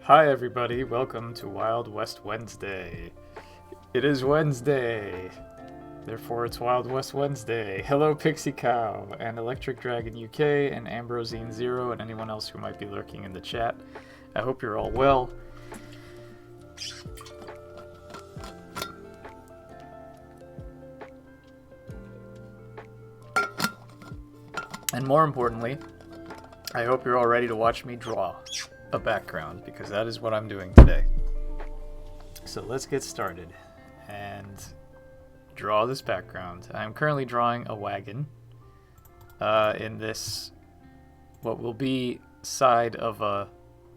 Hi, everybody. Welcome to Wild West Wednesday. It is Wednesday. Therefore, it's Wild West Wednesday. Hello, Pixie Cow, and Electric Dragon UK, and Ambrosine Zero, and anyone else who might be lurking in the chat. I hope you're all well. And more importantly, I hope you're all ready to watch me draw a background, because that is what I'm doing today. So let's get started and draw this background. I'm currently drawing a wagon in this, what will be side of a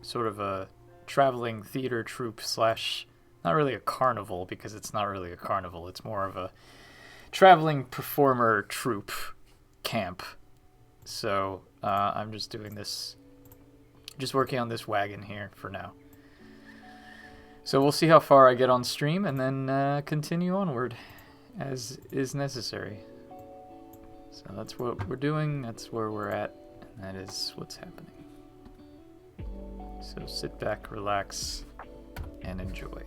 sort of a traveling theater troupe slash, not really a carnival, because it's not really a carnival, it's more of a traveling performer troupe camp. So I'm just doing this, just working on this wagon here for now. So we'll see how far I get on stream and then continue onward as is necessary. So that's what we're doing, that's where we're at, and that is what's happening. So sit back, relax, and enjoy.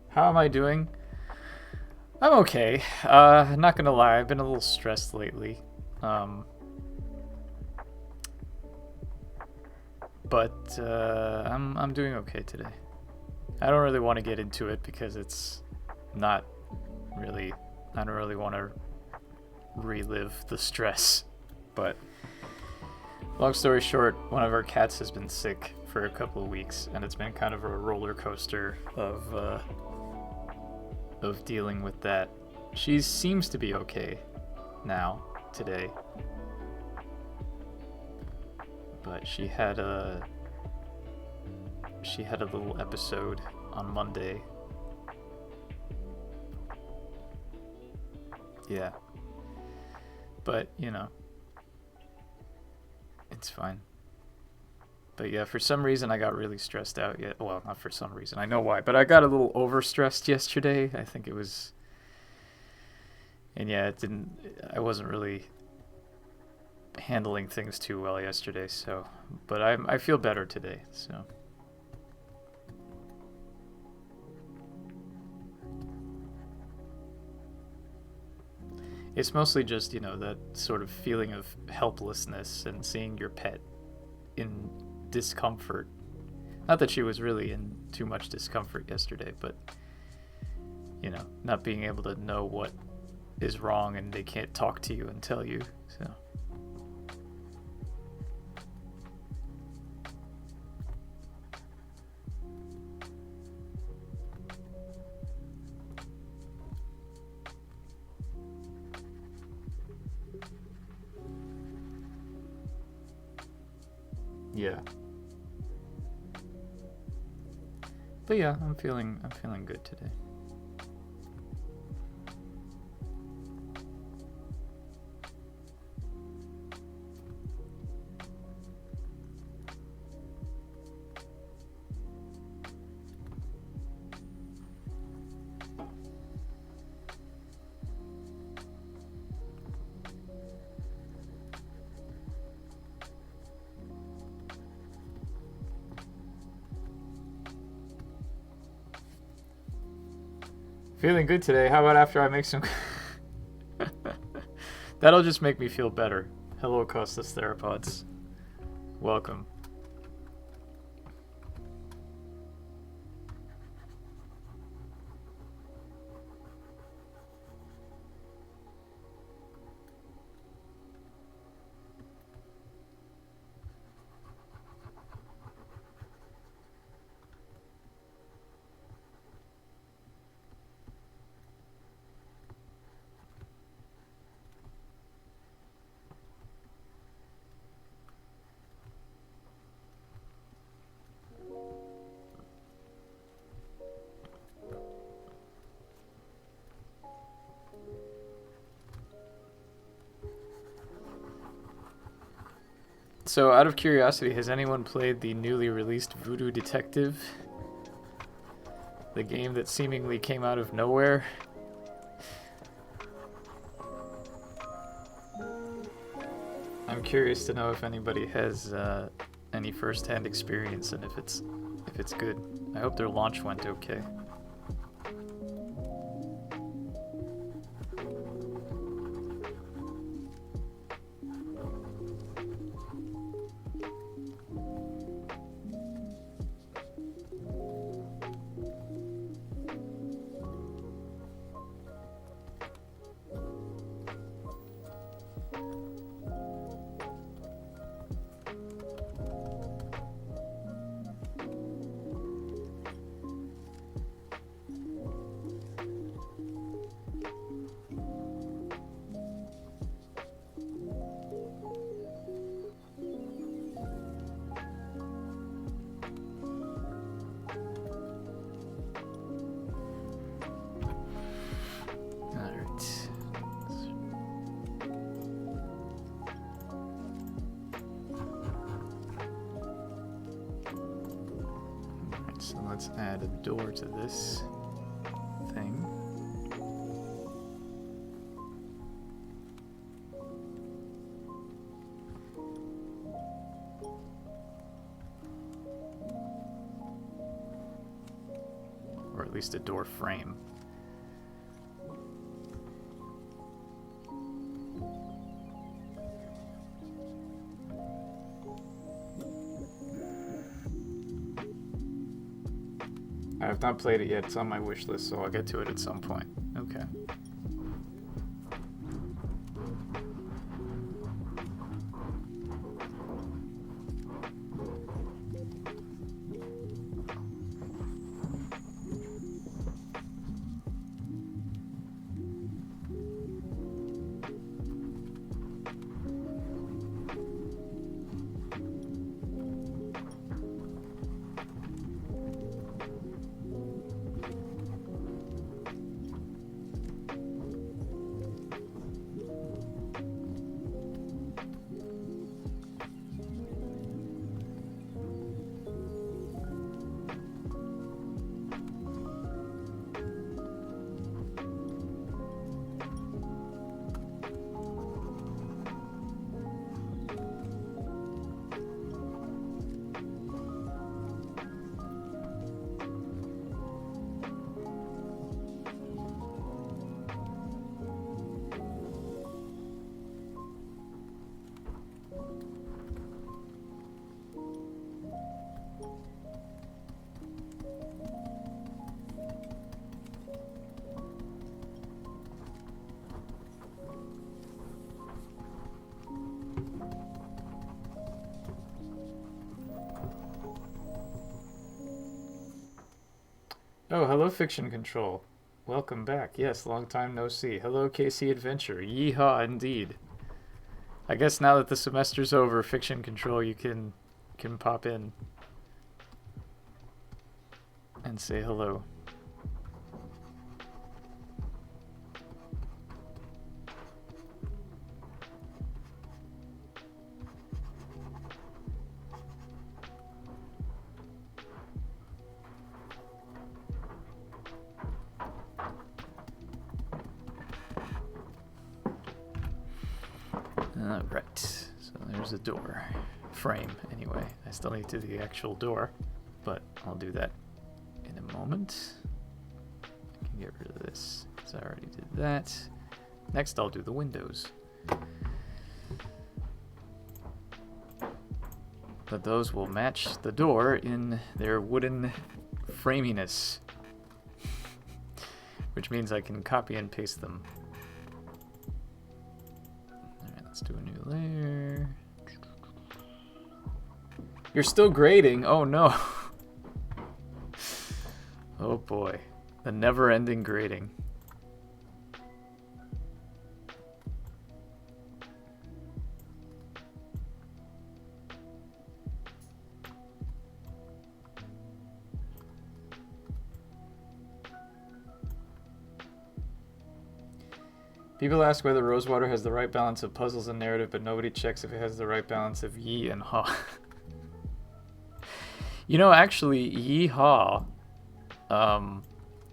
How am I doing? I'm okay. Not gonna lie, I've been a little stressed lately. But I'm doing okay today. I don't really want to get into it because it's not really, I don't really want to relive the stress. But long story short, one of our cats has been sick for a couple of weeks, and it's been kind of a roller coaster of dealing with that. She seems to be okay now, today. But she had a little episode on Monday. Yeah. But, you know, it's fine. But yeah, for some reason I got really stressed out. Well, not for some reason. I know why. But I got a little overstressed yesterday. I think it was... And yeah, I wasn't really handling things too well yesterday, so... But I feel better today, so... It's mostly just, you know, that sort of feeling of helplessness and seeing your pet in discomfort. Not that she was really in too much discomfort yesterday, but, you know, not being able to know what is wrong and they can't talk to you and tell you, so... Yeah. But yeah, I'm feeling good today. Feeling good today. How about after I make some... That'll just make me feel better. Hello, Costas Theropods. Welcome. So, out of curiosity, has anyone played the newly released Voodoo Detective? The game that seemingly came out of nowhere? I'm curious to know if anybody has any first-hand experience and if it's good. I hope their launch went okay. So let's add a door to this thing. Or at least a door frame. I have not played it yet. It's on my wish list, so I'll get to it at some point. Okay. Oh, hello, Fiction Control. Welcome back. Yes, long time no see. Hello, KC Adventure. Yeehaw, indeed. I guess now that the semester's over, Fiction Control, you can pop in and say hello. Alright, so there's a door frame anyway. I still need to do the actual door, but I'll do that in a moment. I can get rid of this because I already did that. Next I'll do the windows. But those will match the door in their wooden framiness, which means I can copy and paste them. Let's do a new layer. You're still grading? Oh no. Oh boy. The never-ending grading. People ask whether Rosewater has the right balance of puzzles and narrative, but nobody checks if it has the right balance of yi and ha. You know, actually, yi ha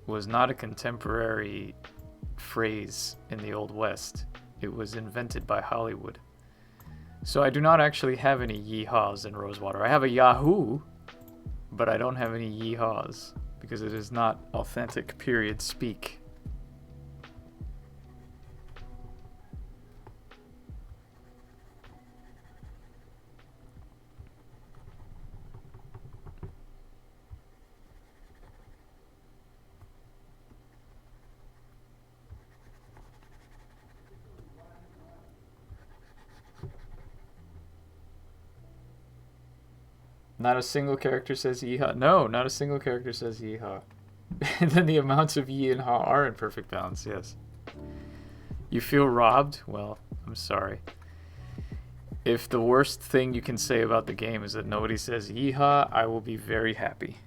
was not a contemporary phrase in the Old West. It was invented by Hollywood. So I do not actually have any yee-haws in Rosewater. I have a Yahoo, but I don't have any yee-haws because it is not authentic period speak. Not a single character says yeehaw. No, not a single character says yeehaw. And then the amounts of ye and ha are in perfect balance, yes. You feel robbed? Well, I'm sorry. If the worst thing you can say about the game is that nobody says yeehaw, I will be very happy.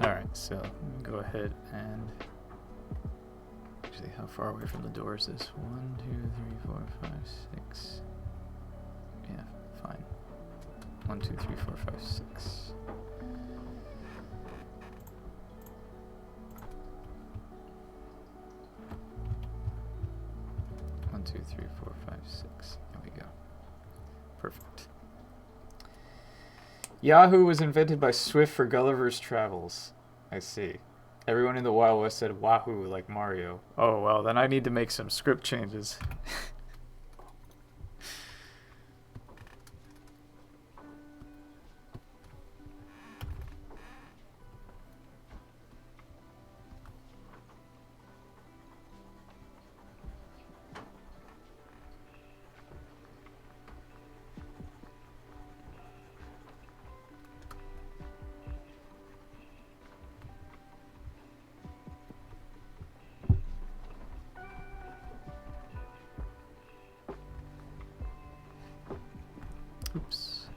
Alright, so go ahead and actually, how far away from the door is this? 1, 2, 3, 4, 5, 6. Yeah, fine. 1, 2, 3, 4, 5, 6. One, two, three, 4, 5, 6. There we go. Perfect. Yahoo was invented by Swift for Gulliver's Travels. I see. Everyone in the Wild West said Wahoo like Mario. Oh, well, then I need to make some script changes. Oops.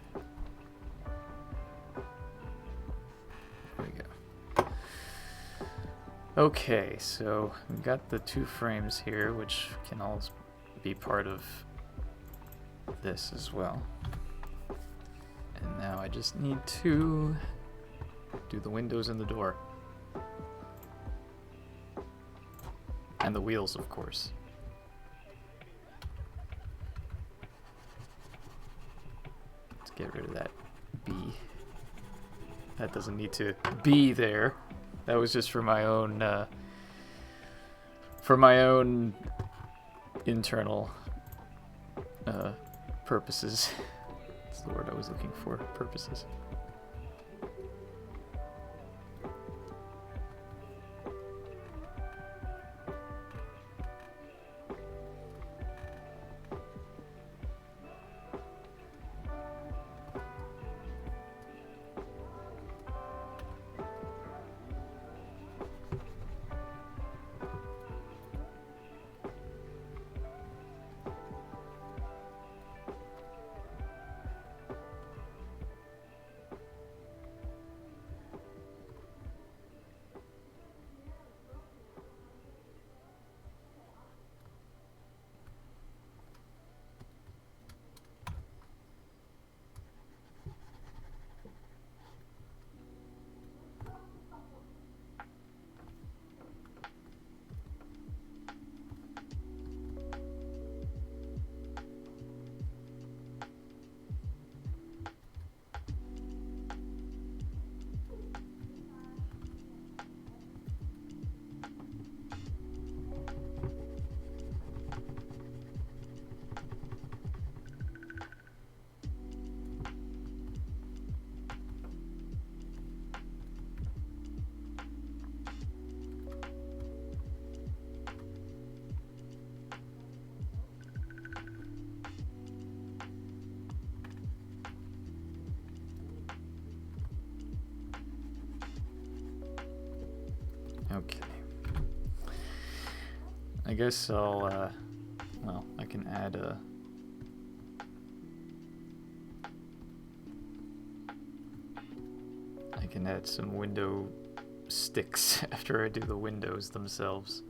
There we go. Okay, so we've got the 2 frames here, which can all be part of this as well. And now I just need to do the windows and the door. And the wheels, of course. Get rid of that B. That doesn't need to be there. That was just for my own internal purposes. That's the word I was looking for. Purposes. Okay. I guess I'll, well, I can add a... I can add some window sticks after I do the windows themselves.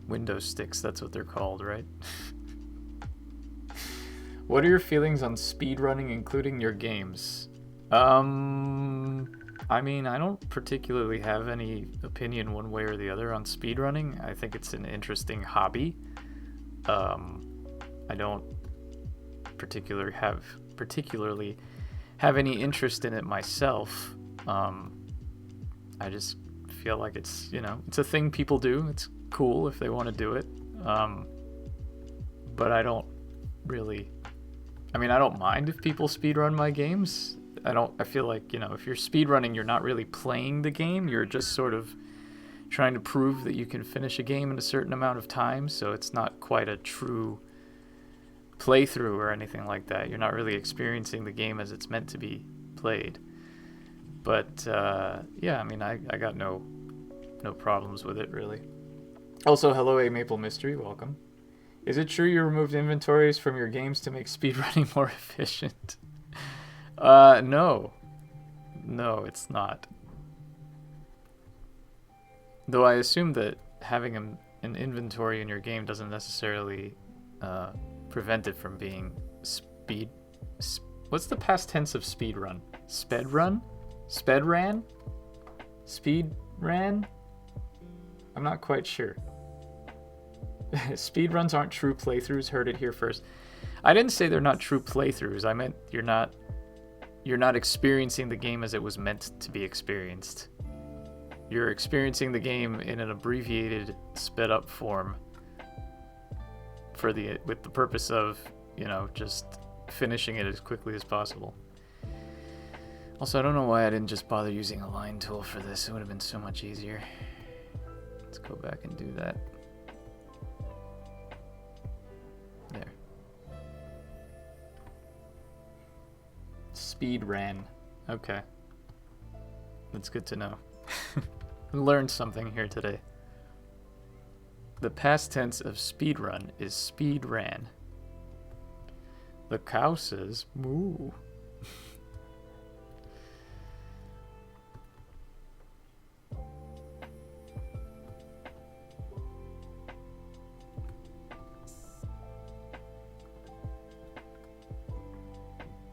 Window sticks, that's what they're called, right? What are your feelings on speedrunning, including your games? I mean, I don't particularly have any opinion one way or the other on speedrunning. I think it's an interesting hobby. I don't particularly have any interest in it myself. I just feel like it's, you know, it's a thing people do. It's cool if they want to do it. But I don't really... I mean, I don't mind if people speedrun my games. I feel like, you know, if you're speedrunning, you're not really playing the game. You're just sort of trying to prove that you can finish a game in a certain amount of time. So it's not quite a true playthrough or anything like that. You're not really experiencing the game as it's meant to be played. But, yeah, I mean, I got no problems with it, really. Also, hello, A Maple Mystery. Welcome. Is it true you removed inventories from your games to make speedrunning more efficient? No. No, it's not. Though I assume that having an inventory in your game doesn't necessarily prevent it from being what's the past tense of speedrun? Spedrun? Spedran? Speedran? I'm not quite sure. Speedruns aren't true playthroughs. Heard it here first. I didn't say they're not true playthroughs. I meant you're not experiencing the game as it was meant to be experienced. You're experiencing the game in an abbreviated, sped up form with the purpose of, you know, just finishing it as quickly as possible. Also, I don't know why I didn't just bother using a line tool for this. It would have been so much easier. Let's go back and do that. There. Speed ran. Okay. That's good to know. Learned something here today. The past tense of speedrun is speed ran. The cow says moo.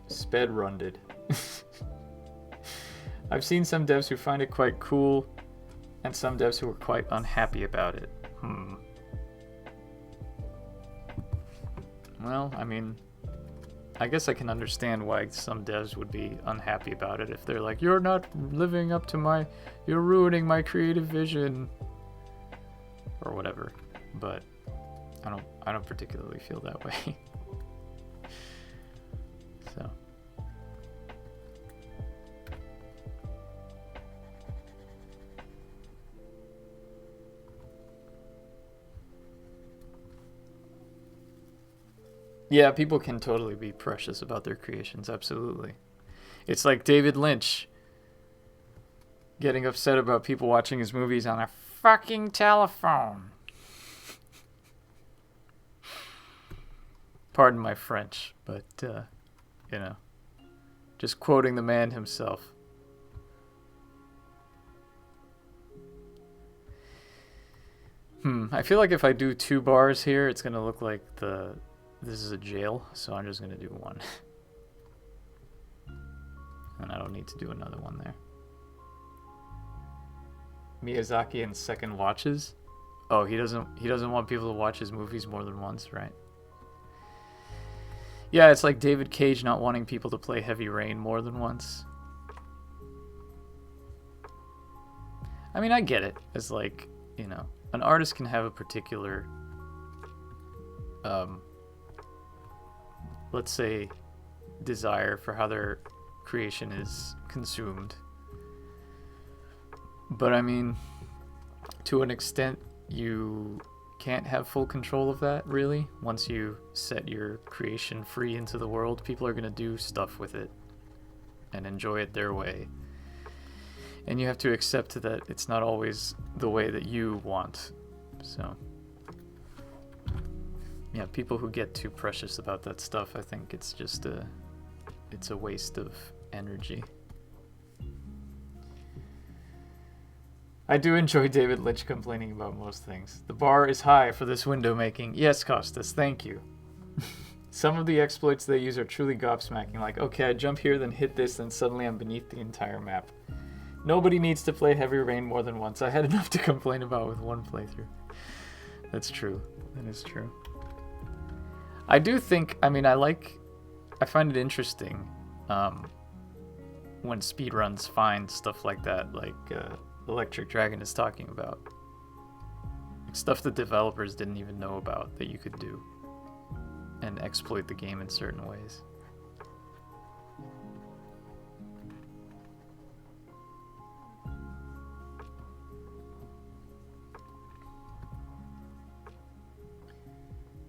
Sped-runded. I've seen some devs who find it quite cool, and some devs who are quite unhappy about it. Well, I mean, I guess I can understand why some devs would be unhappy about it if they're like, you're not living up to you're ruining my creative vision, or whatever. But I don't particularly feel that way. So. Yeah, people can totally be precious about their creations, absolutely. It's like David Lynch getting upset about people watching his movies on a fucking telephone. Pardon my French, but, you know, just quoting the man himself. I feel like if I do 2 bars here, it's going to look like this is a jail, so I'm just going to do 1. And I don't need to do another one there. Miyazaki and second watches? Oh, he doesn't want people to watch his movies more than once, right? Yeah, it's like David Cage not wanting people to play Heavy Rain more than once. I mean, I get it. It's like, you know, an artist can have a particular, let's say, desire for how their creation is consumed. But I mean, to an extent, you can't have full control of that, really. Once you set your creation free into the world, people are going to do stuff with it and enjoy it their way. And you have to accept that it's not always the way that you want. So, yeah, people who get too precious about that stuff, I think it's just it's a waste of energy. I do enjoy David Lynch complaining about most things. The bar is high for this window making. Yes, Costas, thank you. Some of the exploits they use are truly gobsmacking, like, okay, I jump here, then hit this, then suddenly I'm beneath the entire map. Nobody needs to play Heavy Rain more than once. I had enough to complain about with one playthrough. That's true. That is true. I do think, I mean, I find it interesting when speedruns find stuff like that, like Electric Dragon is talking about. Like stuff that developers didn't even know about that you could do and exploit the game in certain ways.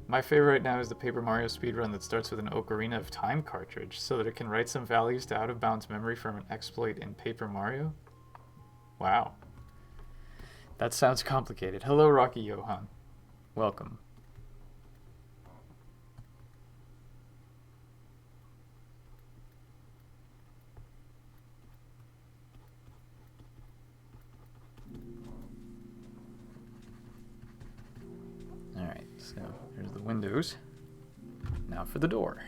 My favorite right now is the Paper Mario speedrun that starts with an Ocarina of Time cartridge so that it can write some values to out-of-bounds memory from an exploit in Paper Mario. Wow. That sounds complicated. Hello, Rocky Johan. Welcome. Alright, so there's the windows. Now for the door.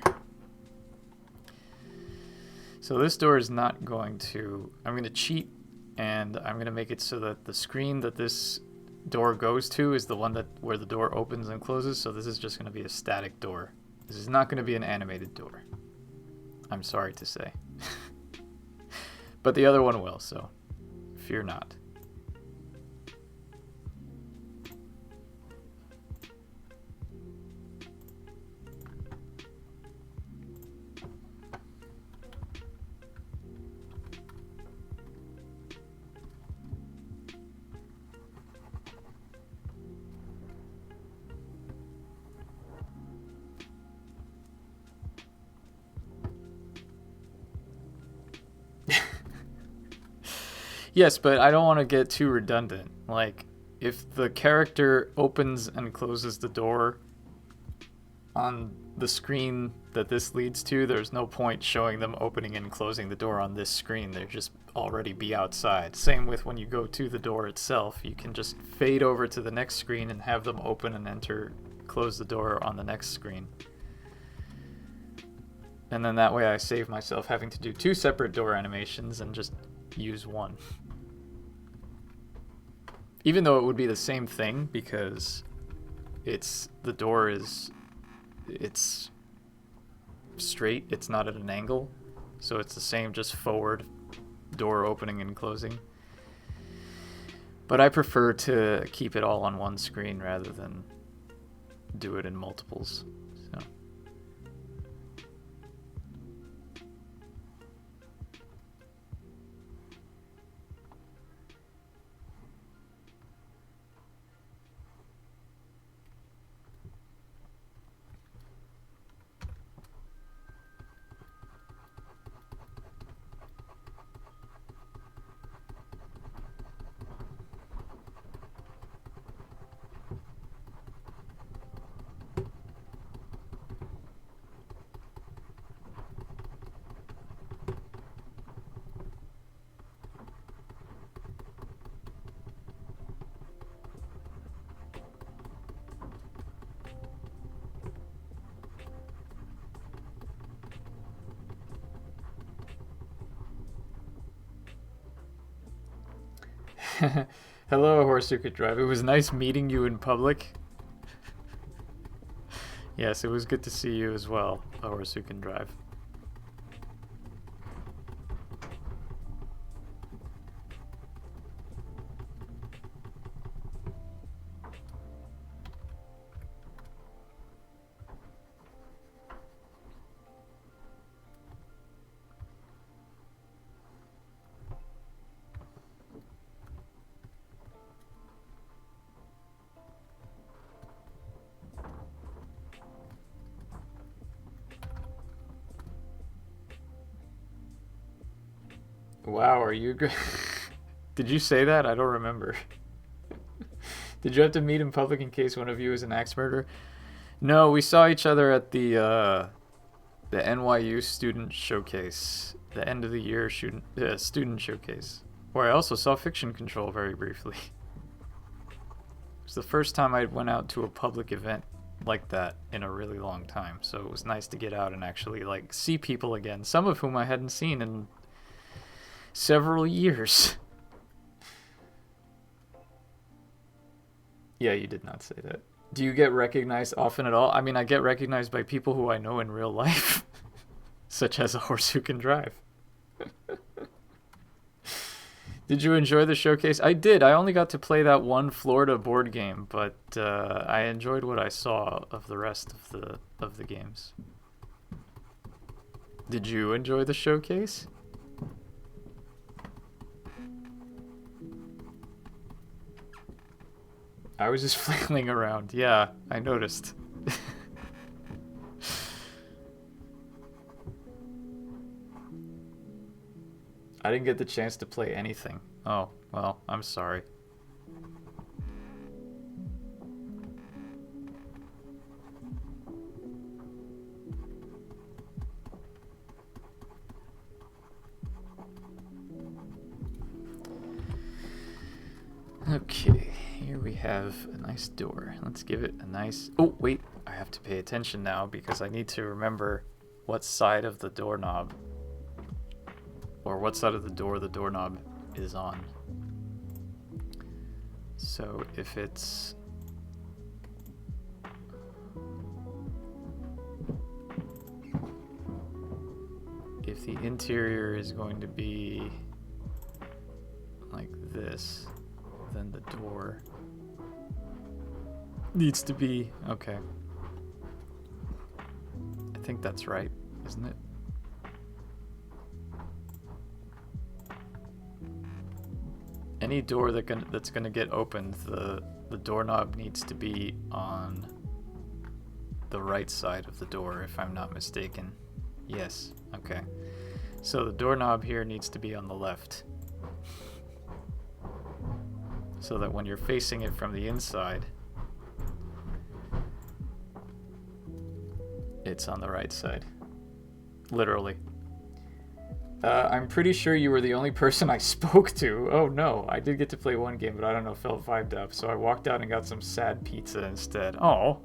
So this door is not going to... I'm going to cheat, and I'm going to make it so that the screen that this door goes to is the one that where the door opens and closes, so this is just going to be a static door. This is not going to be an animated door. I'm sorry to say. But the other one will, so fear not. Yes, but I don't want to get too redundant. Like, if the character opens and closes the door on the screen that this leads to, there's no point showing them opening and closing the door on this screen. They'll just already be outside. Same with when you go to the door itself. You can just fade over to the next screen and have them open and close the door on the next screen. And then that way I save myself having to do two separate door animations and just use one. Even though it would be the same thing, because the door is straight, it's not at an angle, so it's the same, just forward door opening and closing. But I prefer to keep it all on one screen rather than do it in multiples. So. Hello, Horse Who Could Drive. It was nice meeting you in public. Yes, it was good to see you as well, a Horse Who Can Drive. Wow, are you good? Did you say that? I don't remember. Did you have to meet in public in case one of you is an axe murderer? No, we saw each other at the NYU student showcase, the end of the year student showcase, where I also saw Fiction Control very briefly. It was the first time I went out to a public event like that in a really long time, so it was nice to get out and actually like see people again, some of whom I hadn't seen in several years. Yeah, you did not say that. Do you get recognized often at all? I mean, I get recognized by people who I know in real life, such as a horse who can drive. Did you enjoy the showcase? I did. I only got to play that one Florida board game, but I enjoyed what I saw of the rest of the games. Did you enjoy the showcase? I was just flailing around. Yeah, I noticed. I didn't get the chance to play anything. Oh, well, I'm sorry. Okay, here we have a nice door. Let's give it a nice... Oh, wait, I have to pay attention now because I need to remember what side of the doorknob, or what side of the doorknob is on. So if it's... if the interior is going to be like this, then the door needs to be... okay. I think that's right, isn't it? Any door that's gonna get opened, the doorknob needs to be on the right side of the door, if I'm not mistaken. Yes, okay. So the doorknob here needs to be on the left, so that when you're facing it from the inside, it's on the right side. Literally. I'm pretty sure you were the only person I spoke to. Oh no, I did get to play one game, but I don't know, felt vibed up, so I walked out and got some sad pizza instead. Oh,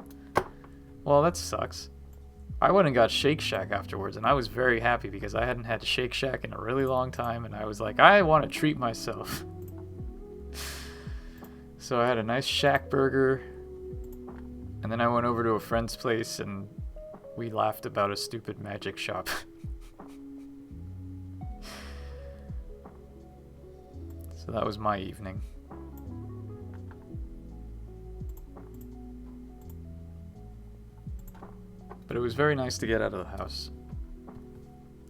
well, that sucks. I went and got Shake Shack afterwards, and I was very happy because I hadn't had Shake Shack in a really long time, and I was like, I want to treat myself. So I had a nice Shack burger, and then I went over to a friend's place, and we laughed about a stupid magic shop. So that was my evening. But it was very nice to get out of the house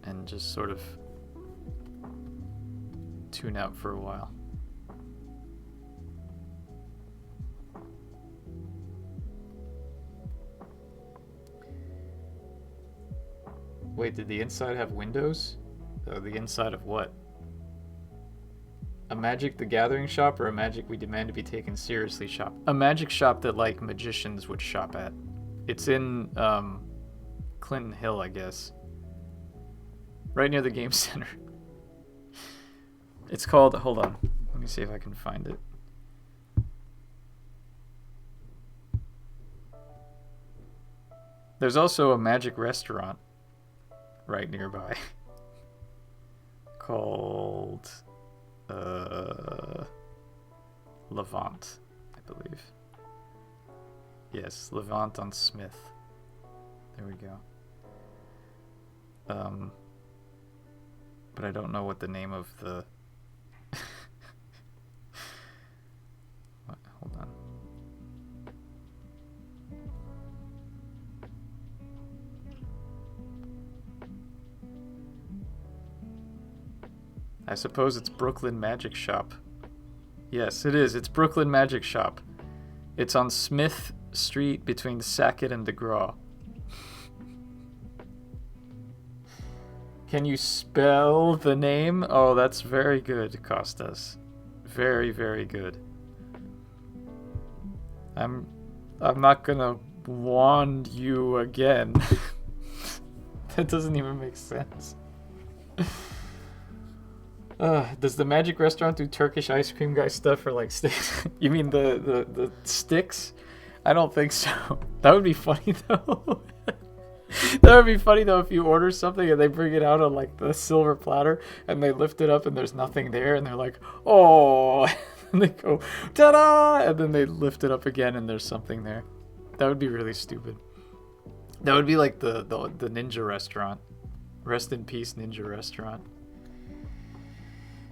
and just sort of tune out for a while. Wait, did the inside have windows? Oh, the inside of what? A Magic the Gathering shop or a Magic We Demand to Be Taken Seriously shop? A magic shop that, like, magicians would shop at. It's in, Clinton Hill, I guess. Right near the game center. It's called... hold on. Let me see if I can find it. There's also a magic restaurant right nearby. Called... Levant, I believe. Yes, Levant on Smith. There we go. But I don't know what the name of the... what? Hold on. I suppose it's Brooklyn Magic Shop. Yes, it is. It's Brooklyn Magic Shop. It's on Smith Street between Sackett and DeGraw. Can you spell the name? Oh, that's very good, Costas. Very, very good. I'm not gonna wand you again. That doesn't even make sense. Does the Magic Restaurant do Turkish ice cream guy stuff or like sticks? You mean the sticks? I don't think so. That would be funny though. That would be funny though if you order something and they bring it out on like the silver platter and they lift it up and there's nothing there and they're like, oh, and they go, ta-da! And then they lift it up again and there's something there. That would be really stupid. That would be like the ninja restaurant. Rest in peace, ninja restaurant.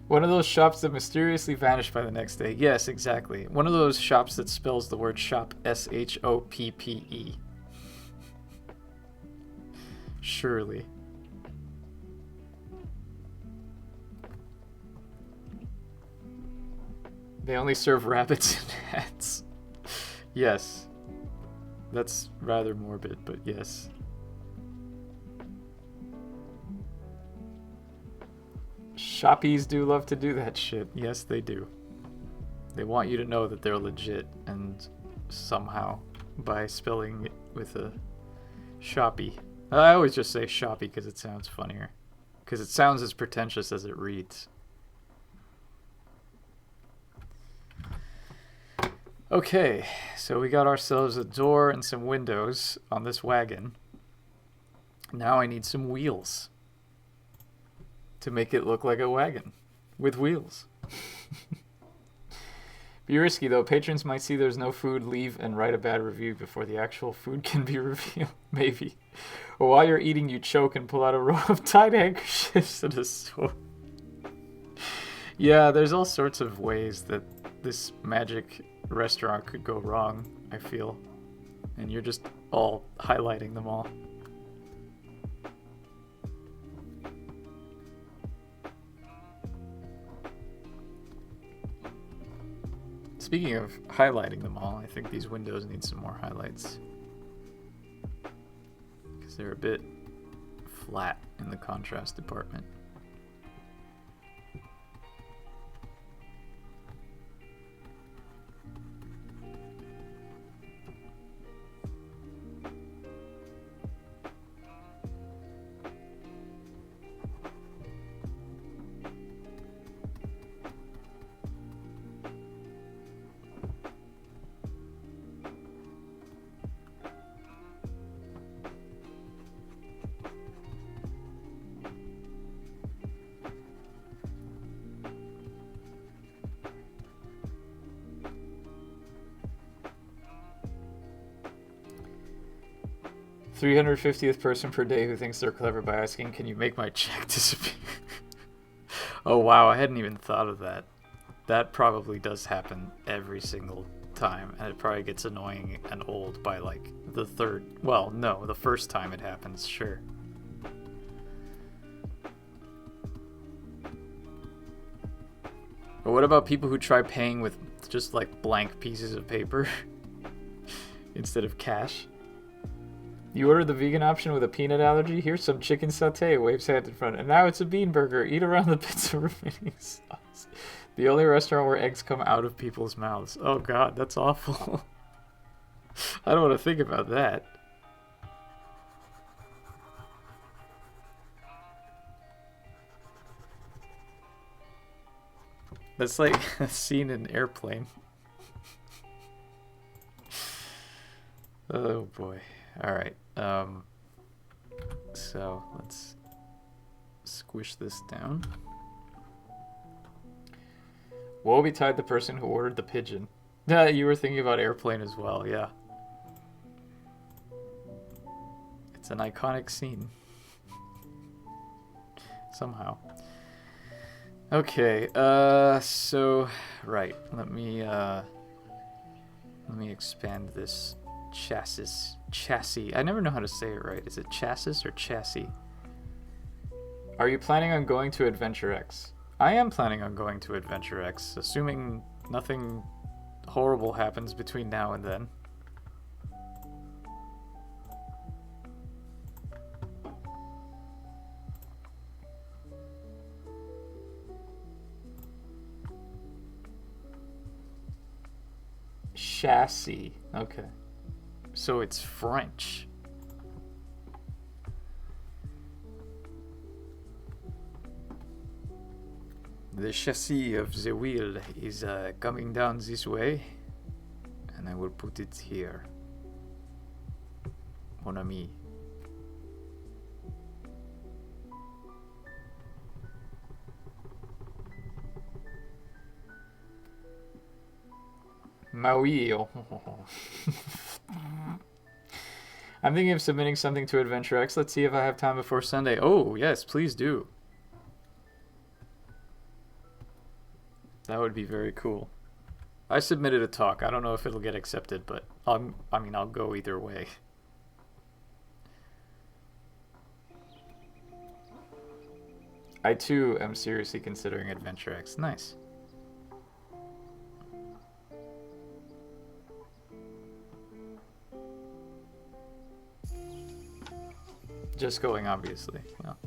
One of those shops that mysteriously vanished by the next day. Yes, exactly. One of those shops that spells the word shop S-H-O-P-P-E. Surely. They only serve rabbits and hats. Yes. That's rather morbid, but yes. Shoppies do love to do that shit. Yes, they do. They want you to know that they're legit, and somehow, by spelling it with a shoppy. I always just say shoppy because it sounds funnier. Because it sounds as pretentious as it reads. Okay, so we got ourselves a door and some windows on this wagon. Now I need some wheels to make it look like a wagon with wheels. Be risky though. Patrons might see there's no food, leave, and write a bad review before the actual food can be revealed. Maybe. Or while you're eating, you choke and pull out a row of tied handkerchiefs and a sword. Yeah, there's all sorts of ways that this magic restaurant could go wrong, I feel. And you're just all highlighting them all. Speaking of highlighting them all, I think these windows need some more highlights. Because they're a bit flat in the contrast department. $350th person per day who thinks they're clever by asking, "Can you make my check disappear?" Oh wow, I hadn't even thought of that. That probably does happen every single time, and it probably gets annoying and old by like the third. Well, no, the first time it happens, sure. But what about people who try paying with just like blank pieces of paper instead of cash? You ordered the vegan option with a peanut allergy? Here's some chicken satay, waves hand in front. And now it's a bean burger. Eat around the bits of remaining sauce. The only restaurant where eggs come out of people's mouths. Oh god, that's awful. I don't want to think about that. That's like a scene in Airplane. Oh boy. Alright, so let's squish this down. Woe betide the person who ordered the pigeon. Yeah, you were thinking about Airplane as well, yeah. It's an iconic scene. Somehow. Okay, so, right, let me expand this chassis. I never know how to say it right. Is it chassis or chassis? Are you planning on going to Adventure X? I am planning on going to Adventure X, assuming nothing horrible happens between now and then. Chassis. Okay. So it's French. The chassis of the wheel is coming down this way, and I will put it here. Mon ami. Maui. I'm thinking of submitting something to Adventure X. Let's see if I have time before Sunday. Oh, yes, please do. That would be very cool. I submitted a talk. I don't know if it'll get accepted, but I'll go either way. I too am seriously considering Adventure X. Nice. Just going, obviously. Well.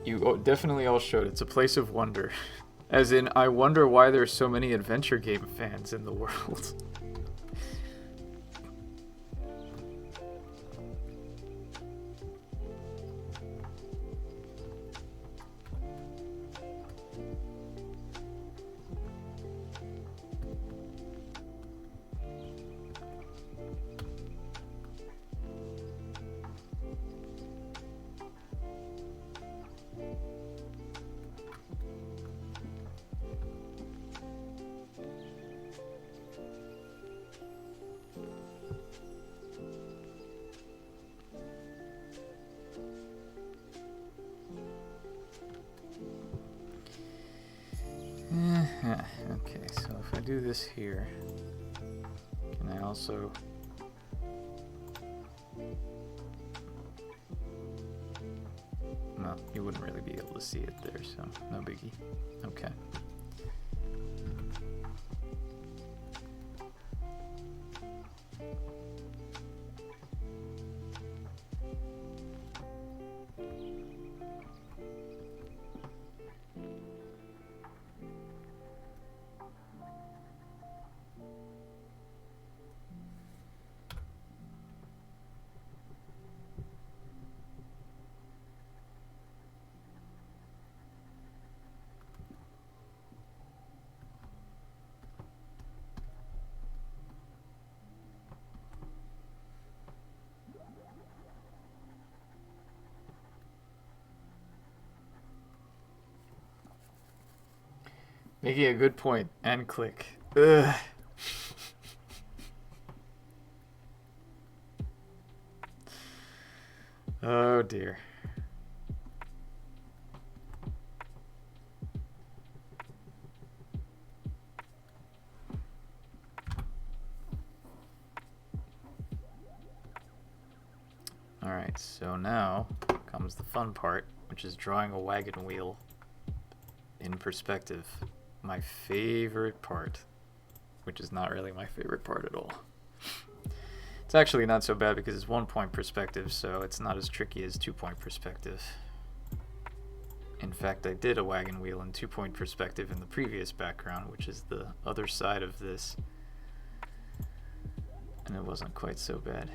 You definitely all showed it's a place of wonder. As in, I wonder why there's so many adventure game fans in the world. Okay, so if I do this here, can I also... No, you wouldn't really be able to see it there, so no biggie. Okay. Making a good point, and click. Ugh. Oh dear. Alright, so now comes the fun part, which is drawing a wagon wheel in perspective. My favorite part, which is not really my favorite part at all. It's actually not so bad because it's 1 point perspective, so it's not as tricky as 2 point perspective. In fact, I did a wagon wheel in 2 point perspective in the previous background, which is the other side of this, and it wasn't quite so bad.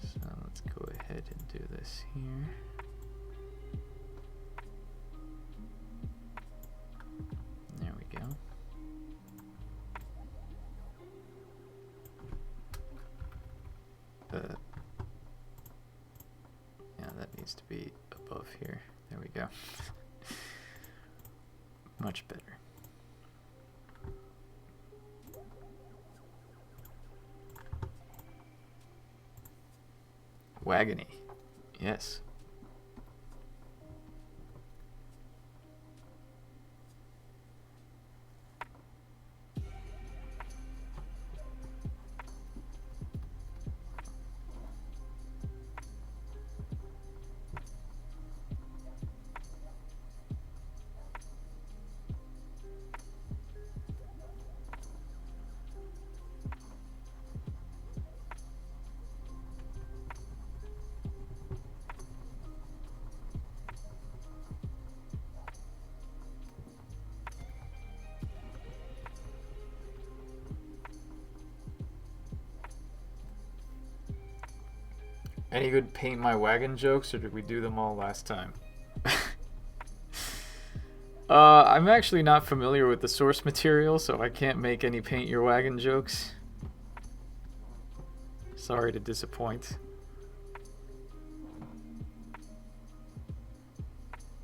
So let's go ahead and do this here. There we go. Yeah, that needs to be above here. There we go. Much better. Wagony. Yes. Any good paint my wagon jokes, or did we do them all last time? I'm actually not familiar with the source material, so I can't make any paint your wagon jokes. Sorry to disappoint.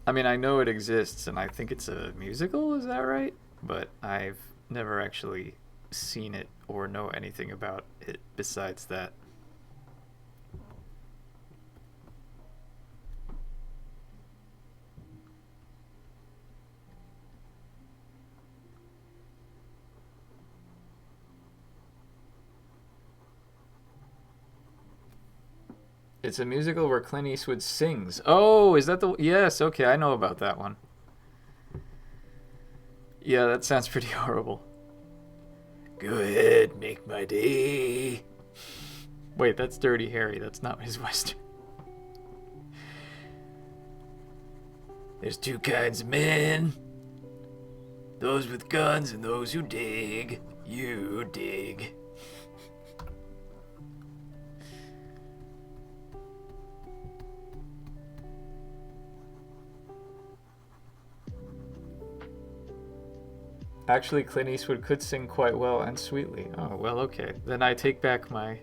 I mean, I know it exists, and I think it's a musical, is that right? But I've never actually seen it or know anything about it besides that. It's a musical where Clint Eastwood sings. Oh, is that the... Yes, okay, I know about that one. Yeah, that sounds pretty horrible. Go ahead, make my day. Wait, that's Dirty Harry. That's not his Western. There's two kinds of men. Those with guns and those who dig. You dig. Actually, Clint Eastwood could sing quite well and sweetly. Oh, well, okay. Then I take back my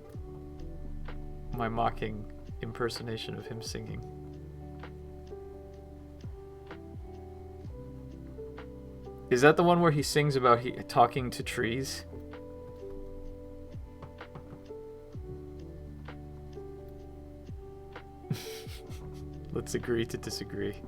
mocking impersonation of him singing. Is that the one where he sings about talking to trees? Let's agree to disagree.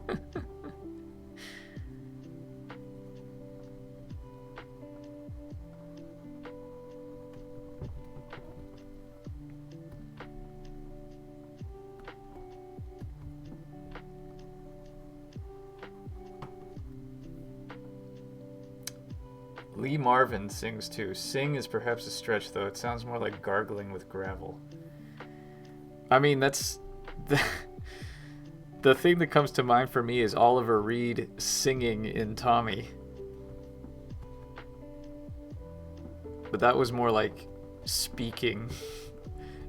Lee Marvin sings too. Sing is perhaps a stretch, though. It sounds more like gargling with gravel. I mean, that's... The thing that comes to mind for me is Oliver Reed singing in Tommy. But that was more like speaking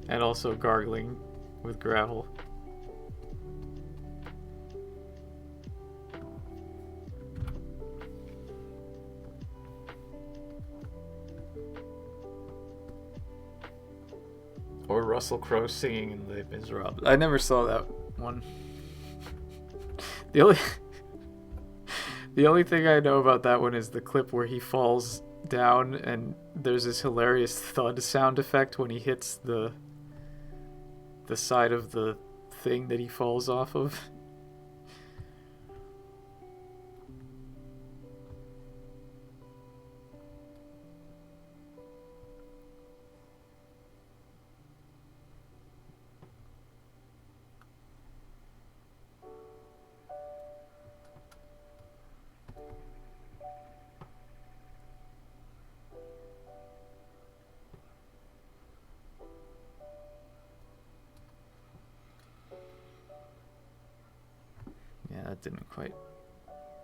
and also gargling with gravel. Or Russell Crowe singing in Les Miserables. I never saw that one. The only thing I know about that one is the clip where he falls down and there's this hilarious thud sound effect when he hits the side of the thing that he falls off of.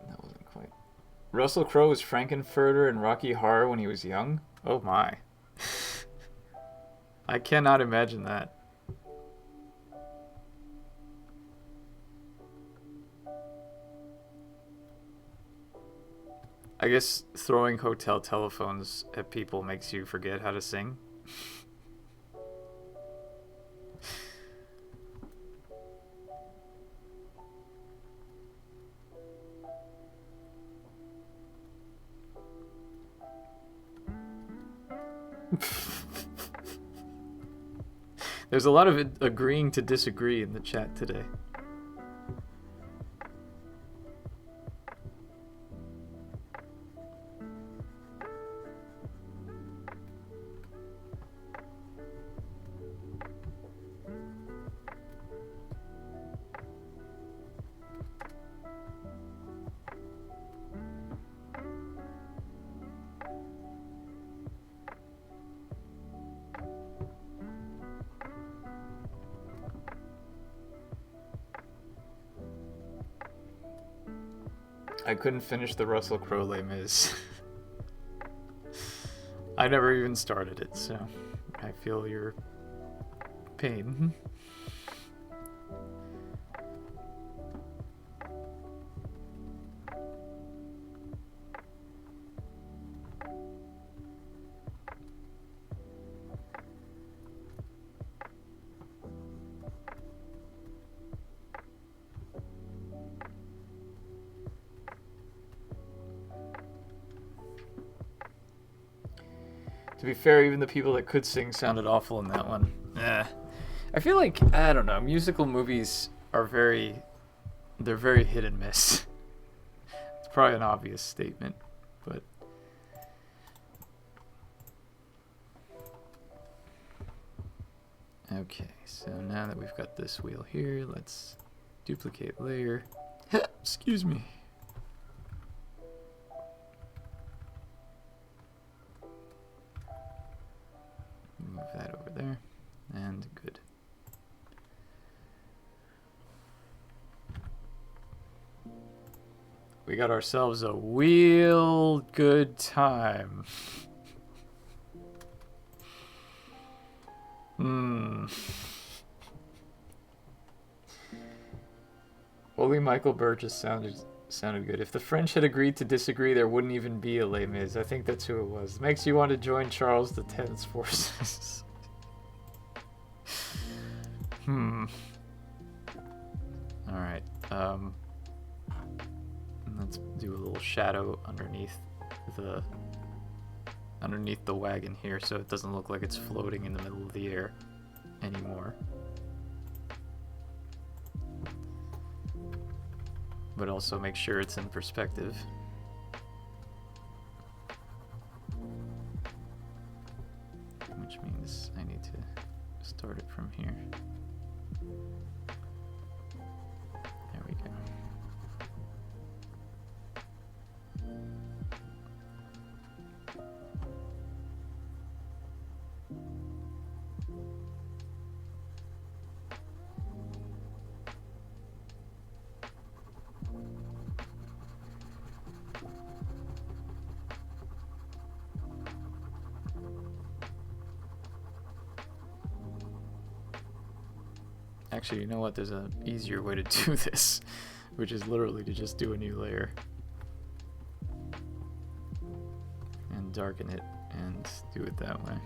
That wasn't quite. Russell Crowe was Frankenfurter in Rocky Horror when he was young? Oh my. I cannot imagine that. I guess throwing hotel telephones at people makes you forget how to sing. There's a lot of agreeing to disagree in the chat today. I couldn't finish the Russell Crowe Les Mis. I never even started it, so I feel your pain. To be fair, even the people that could sing sounded awful in that one. I feel like, I don't know, musical movies are they're very hit and miss. It's probably an obvious statement, but... Okay, so now that we've got this wheel here, let's duplicate layer. Excuse me. Move that over there, and good. We got ourselves a real good time. Only Michael Burgess sounded good. If the French had agreed to disagree, there wouldn't even be a Les Mis. I think that's who it was. Makes you want to join Charles X's forces. Alright. Let's do a little shadow underneath the wagon here so it doesn't look like it's floating in the middle of the air anymore. But also make sure it's in perspective. Which means I need to start it from here. There we go. Actually, you know what? There's an easier way to do this, which is literally to just do a new layer and darken it and do it that way.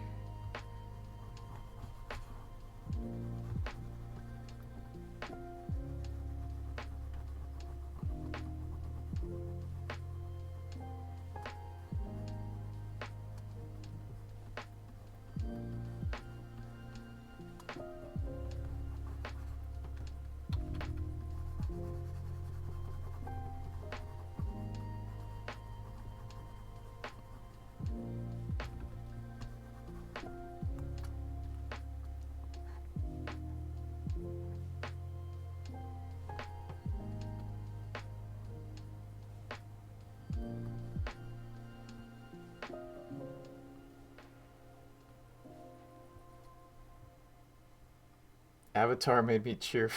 Avatar made me cheer.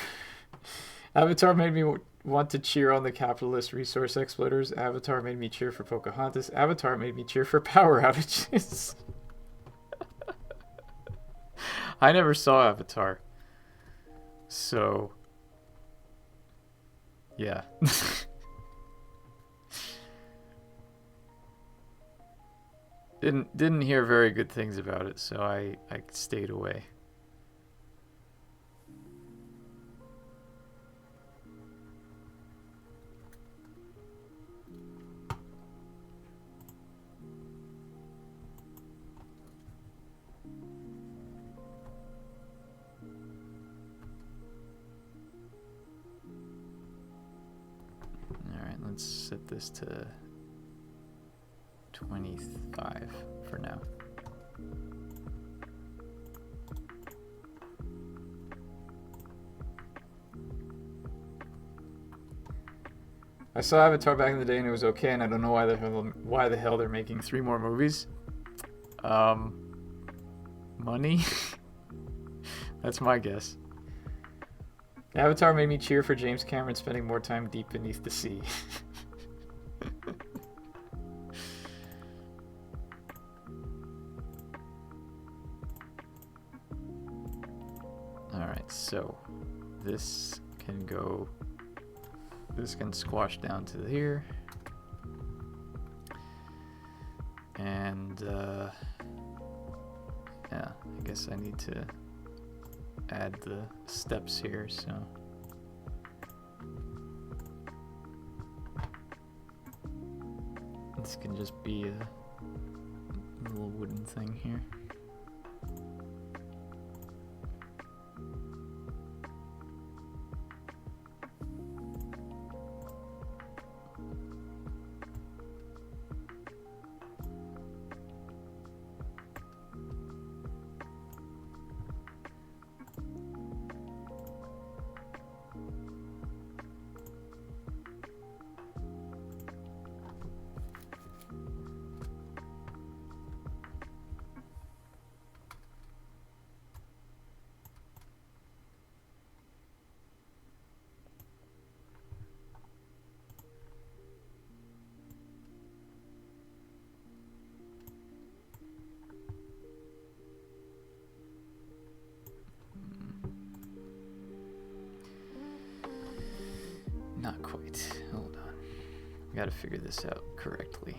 Avatar made me want to cheer on the capitalist resource exploiters. Avatar made me cheer for Pocahontas. Avatar made me cheer for power outages. I never saw Avatar. So, yeah. Didn't hear very good things about it, so I stayed away. Let's set this to 25 for now. I saw Avatar back in the day and it was okay, and I don't know why the hell they're making 3 more movies. Money? That's my guess. Avatar made me cheer for James Cameron spending more time deep beneath the sea. Alright, so this can squash down to here. And yeah, I guess I need to add the steps here, so this can just be A little wooden thing here. Not quite. Hold on. We gotta figure this out correctly.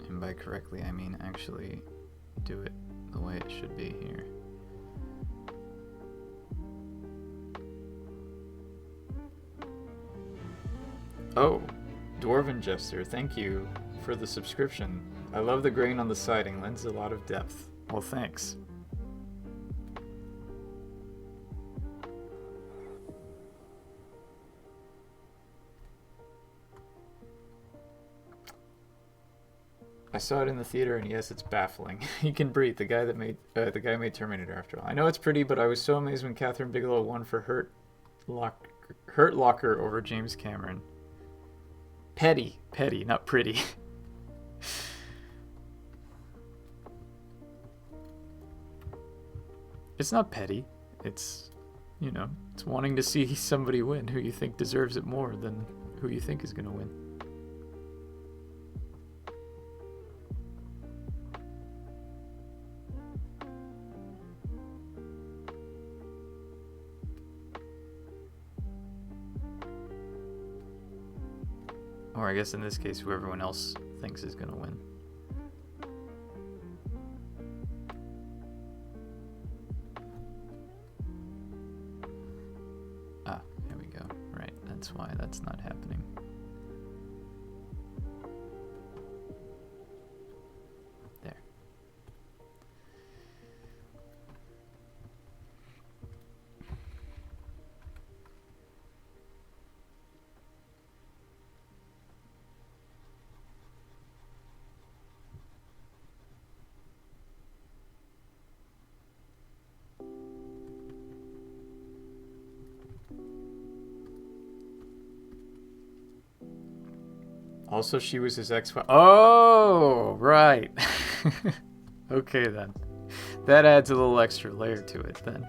And by correctly, I mean actually do it the way it should be here. Oh, Dwarven Jester, thank you for the subscription. I love the grain on the siding, lends a lot of depth. Well, thanks. I saw it in the theater, and yes, it's baffling. He can breathe. The guy made Terminator. After all, I know it's pretty, but I was so amazed when Catherine Bigelow won for Hurt Locker over James Cameron. Petty, not pretty. It's not petty. It's, you know, it's wanting to see somebody win who you think deserves it more than who you think is going to win. Or I guess in this case, who everyone else thinks is going to win. Ah, here we go. Right, that's why that's not happening. There. Also, she was his ex-wife. Oh, right. Okay, then. That adds a little extra layer to it, then.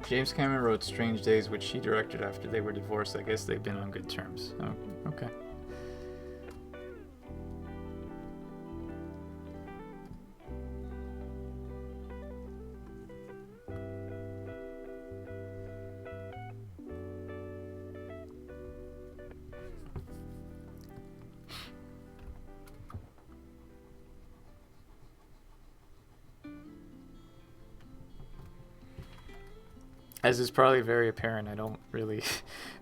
James Cameron wrote Strange Days, which she directed after they were divorced. I guess they've been on good terms. Oh, okay. As is probably very apparent, I don't really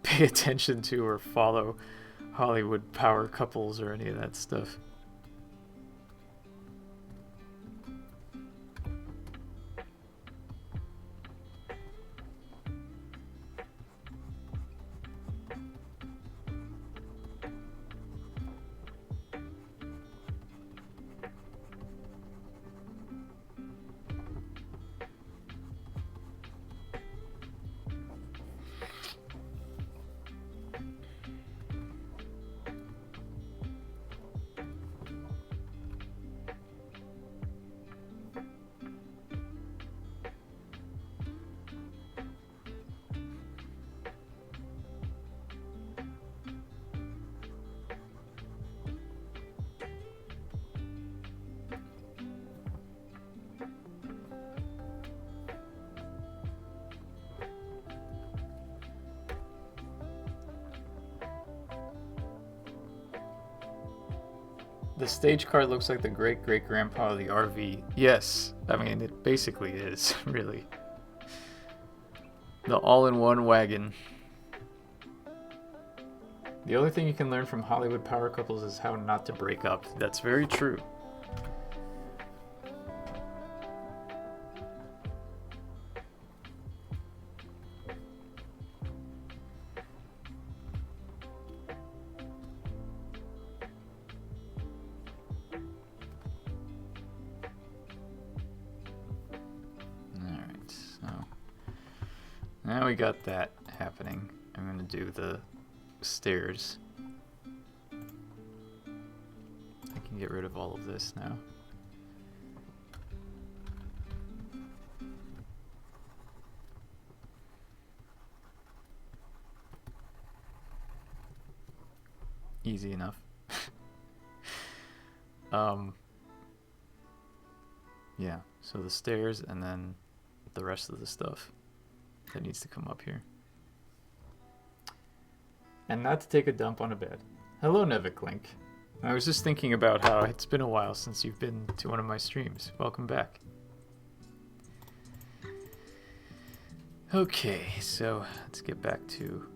pay attention to or follow Hollywood power couples or any of that stuff. The stage cart looks like the great-great-grandpa of the RV. Yes, I mean, it basically is, really. The all-in-one wagon. The only thing you can learn from Hollywood power couples is how not to break up. That's very true. Now we got that happening. I'm going to do the stairs. I can get rid of all of this now. Easy enough. Yeah, so the stairs and then the rest of the stuff that needs to come up here. And not to take a dump on a bed. Hello, Neviklink. I was just thinking about how it's been a while since you've been to one of my streams. Welcome back. Okay, so let's get back to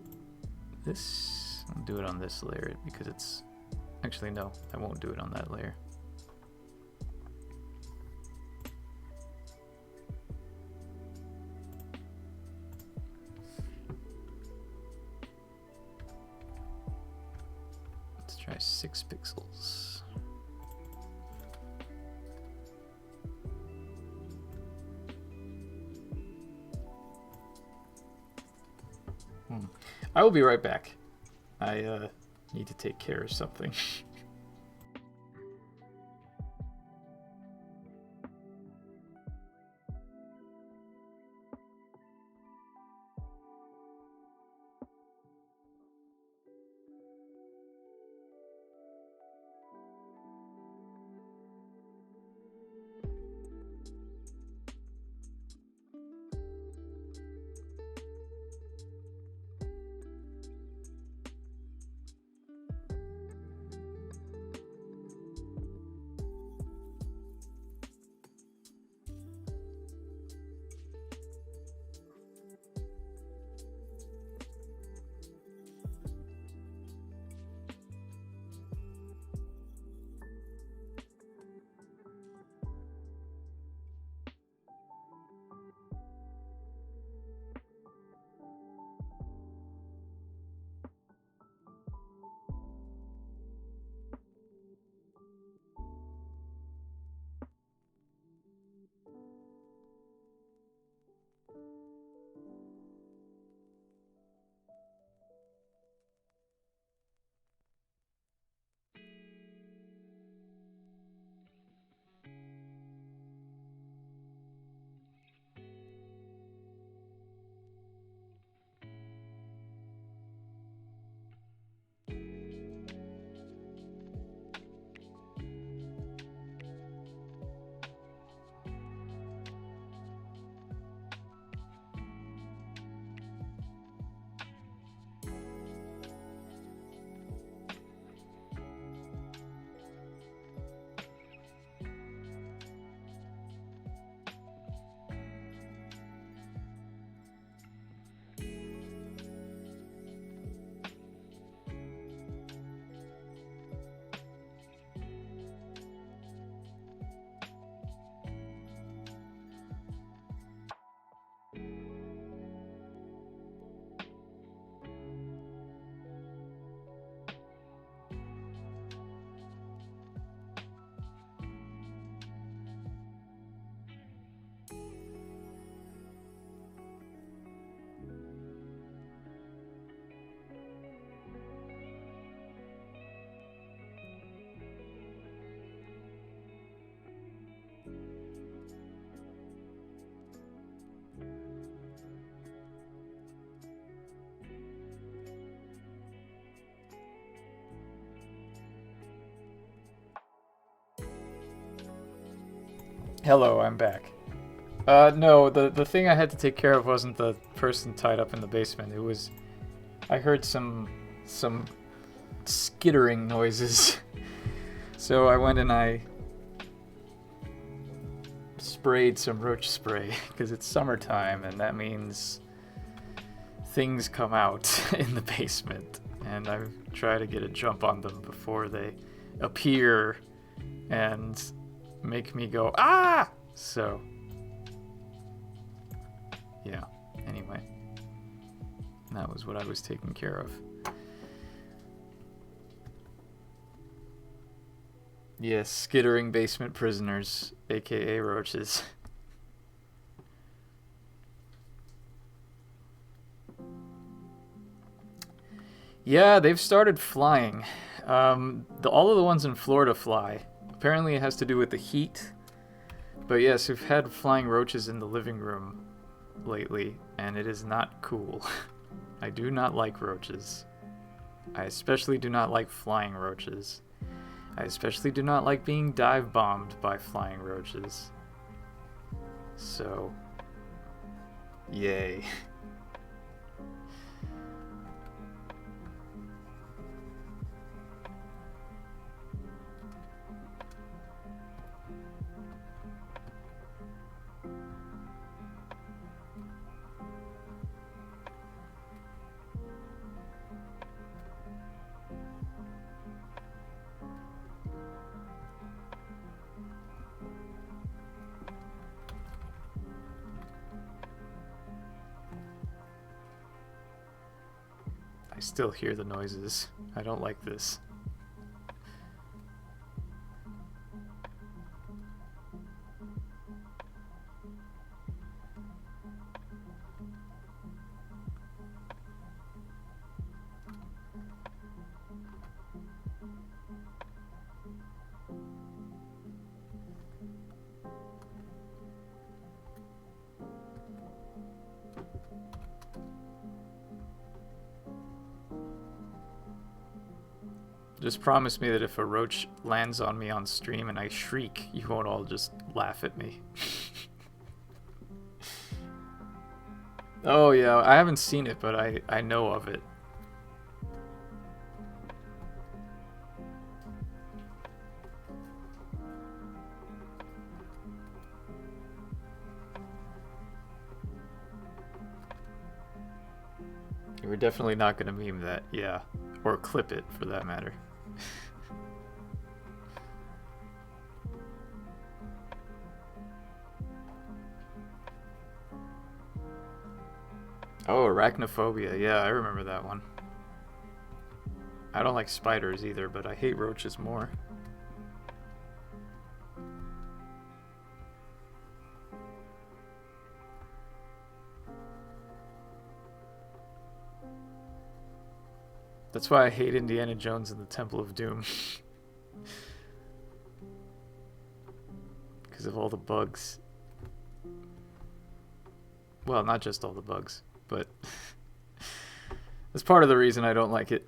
this. I'll do it on this layer because it's... Actually, no, I won't do it on that layer. Try 6 pixels. I will be right back. I need to take care of something. Hello, I'm back. No, the thing I had to take care of wasn't the person tied up in the basement. It was... I heard some skittering noises. So I went and I sprayed some roach spray, because it's summertime, and that means things come out in the basement. And I try to get a jump on them before they appear and make me go, ah! So, yeah, anyway. That was what I was taking care of. Yes, skittering basement prisoners, aka roaches. Yeah, they've started flying. All of the ones in Florida fly. Apparently it has to do with the heat. But yes, we've had flying roaches in the living room lately, and it is not cool. I do not like roaches. I especially do not like flying roaches. I especially do not like being dive bombed by flying roaches. So, yay. I still hear the noises. I don't like this. Just promise me that if a roach lands on me on stream and I shriek, you won't all just laugh at me. Oh yeah, I haven't seen it, but I know of it. We're definitely not gonna meme that, yeah. Or clip it, for that matter. Oh, arachnophobia. Yeah, I remember that one. I don't like spiders either, but I hate roaches more. That's why I hate Indiana Jones and the Temple of Doom. Because of all the bugs. Well, not just all the bugs, but that's part of the reason I don't like it.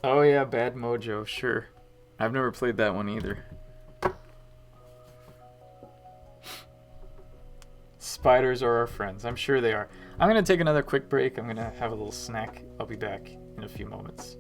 Oh yeah, Bad Mojo, sure. I've never played that one either. Spiders are our friends. I'm sure they are. I'm going to take another quick break. I'm going to have a little snack. I'll be back in a few moments.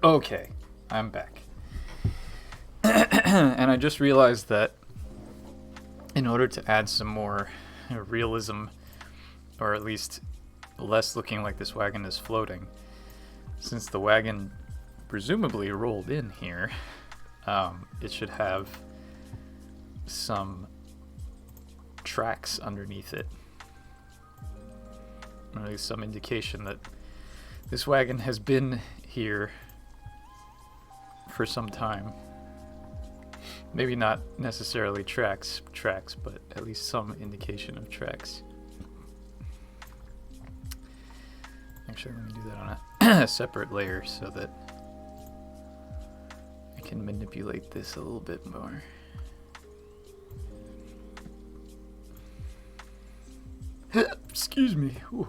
Okay, I'm back. And I just realized that in order to add some more realism, or at least less looking like this wagon is floating, since the wagon presumably rolled in here, it should have some tracks underneath it, or at least some indication that this wagon has been here for some time. Maybe not necessarily tracks, but at least some indication of tracks. Actually, let me do that on a separate layer so that I can manipulate this a little bit more. Excuse me. Ooh.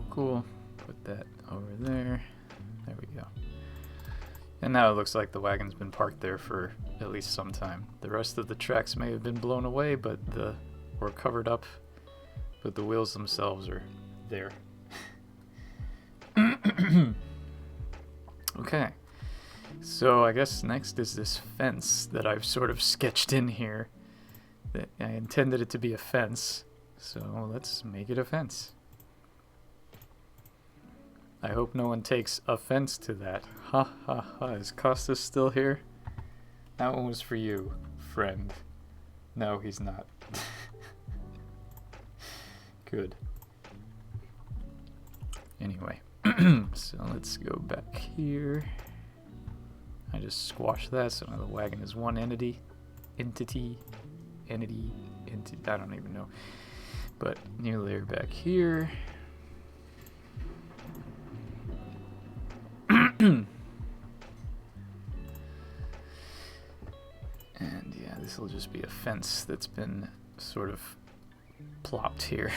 Cool. Put that over there. There we go. And now it looks like the wagon's been parked there for at least some time. The rest of the tracks may have been blown away, or covered up, but the wheels themselves are there. Okay. So I guess next is this fence that I've sort of sketched in here. I intended it to be a fence, so let's make it a fence. I hope no one takes offense to that. Ha ha ha. Is Costas still here? That one was for you, friend. No, he's not. Good. Anyway, so let's go back here. I just squashed that, so now the wagon is one entity. I don't even know. But new layer back here. And yeah, this will just be a fence that's been sort of plopped here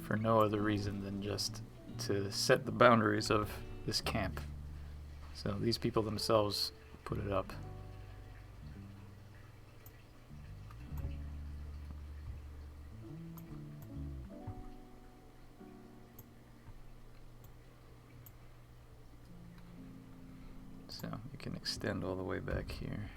for no other reason than just to set the boundaries of this camp. So these people themselves put it up. So you can extend all the way back here.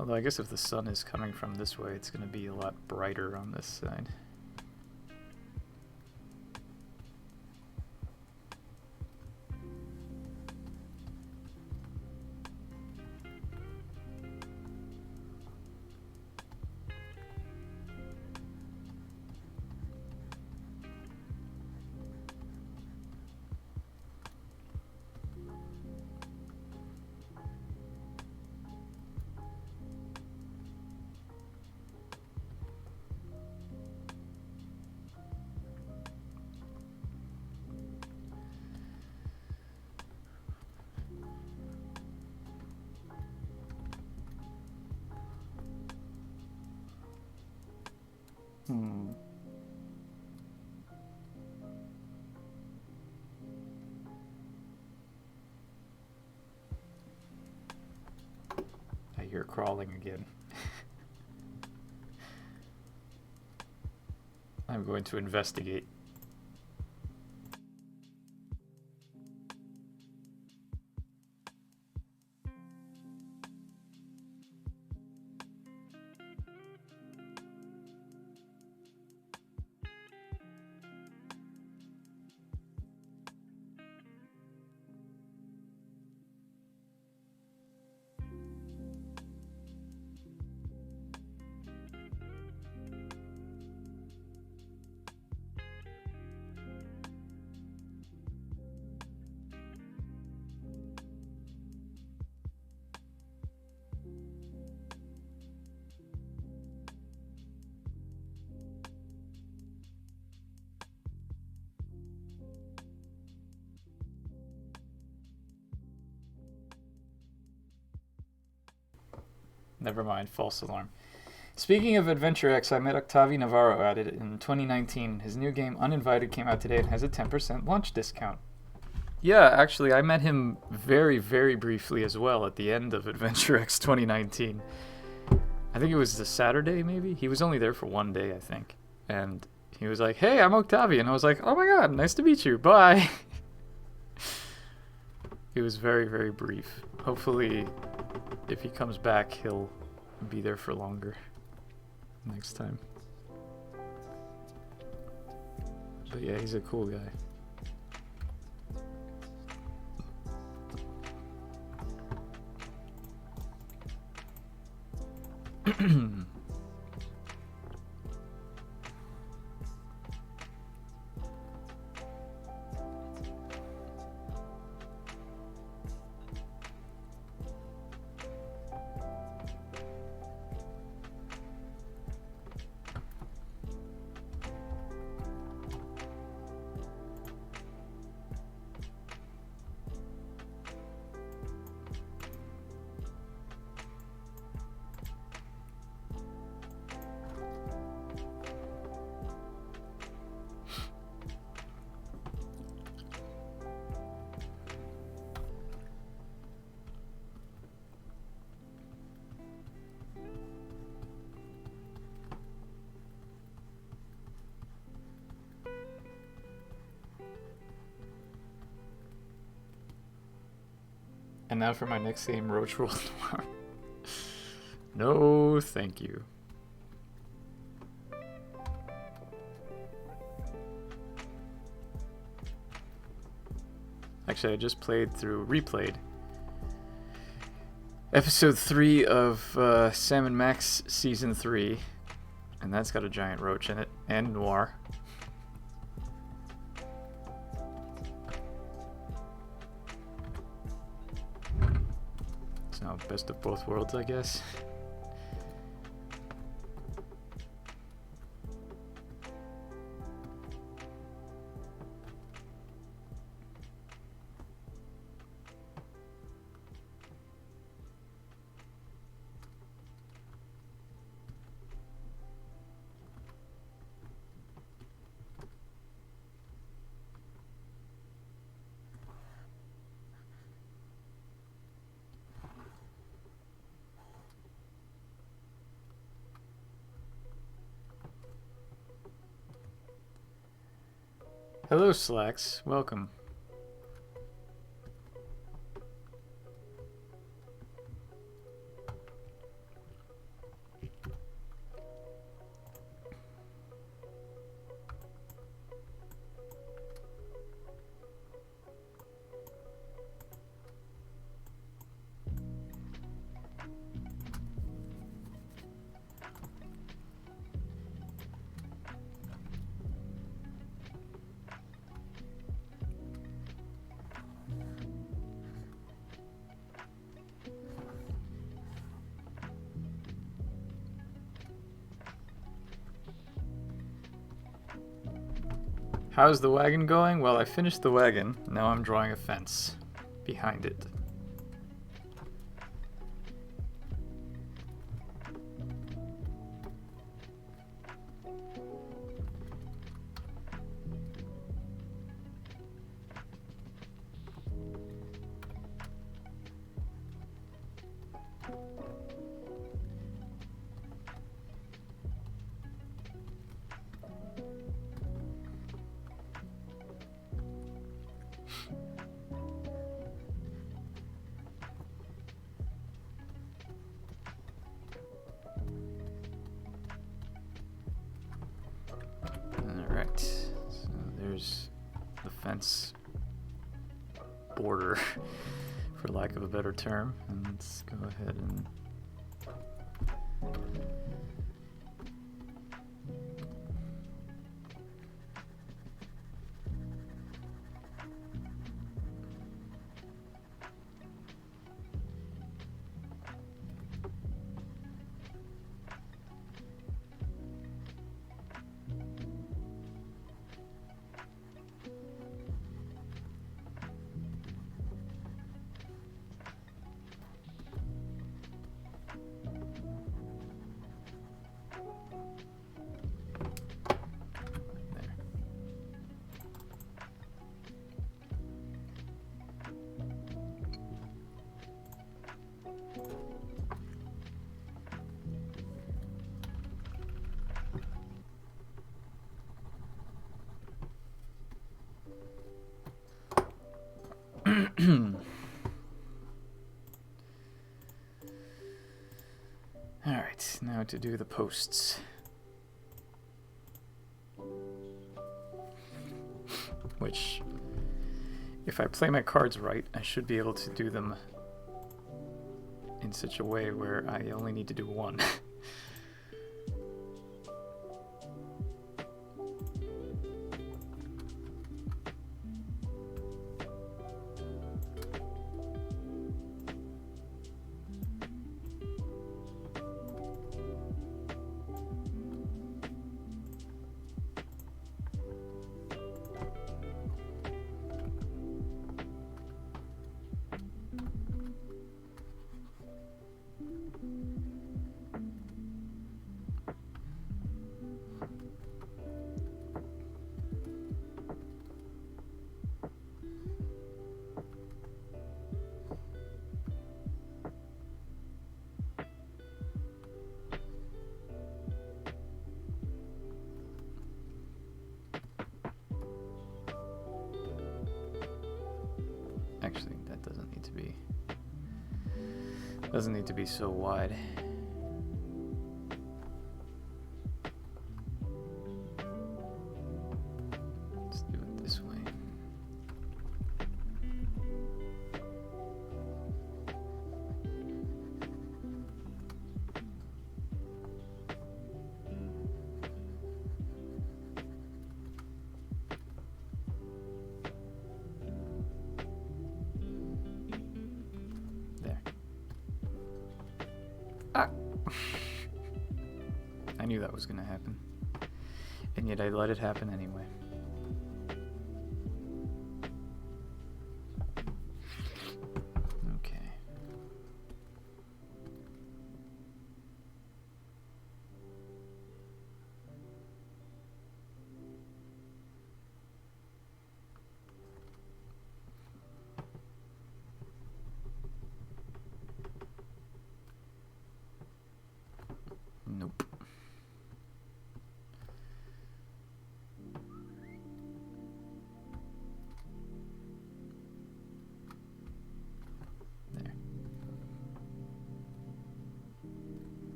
Although I guess if the sun is coming from this way, it's going to be a lot brighter on this side. I hear crawling again. I'm going to investigate. Never mind, false alarm. Speaking of Adventure X, I met Octavi Navarro at it in 2019. His new game, Uninvited, came out today and has a 10% launch discount. Yeah, actually, I met him very, very briefly as well at the end of Adventure X 2019. I think it was the Saturday, maybe? He was only there for one day, I think. And he was like, hey, I'm Octavi. And I was like, oh my god, nice to meet you. Bye. It was very, very brief. Hopefully, if he comes back, he'll be there for longer next time. But yeah, he's a cool guy. And now for my next game, Roach World Noir. No, thank you. Actually, I just replayed episode 3 of Sam and Max season 3, and that's got a giant roach in it, and Noir. So, best of both worlds, I guess. Hello, Slacks. Welcome. How's the wagon going? Well, I finished the wagon. Now I'm drawing a fence behind it. fence border, for lack of a better term. And let's go ahead and Alright, now to do the posts. Which, if I play my cards right, I should be able to do them in such a way where I only need to do one. Actually, that doesn't need to be so wide. Let's do it this way. I knew that was going to happen, and yet I let it happen anyway. Okay. Nope.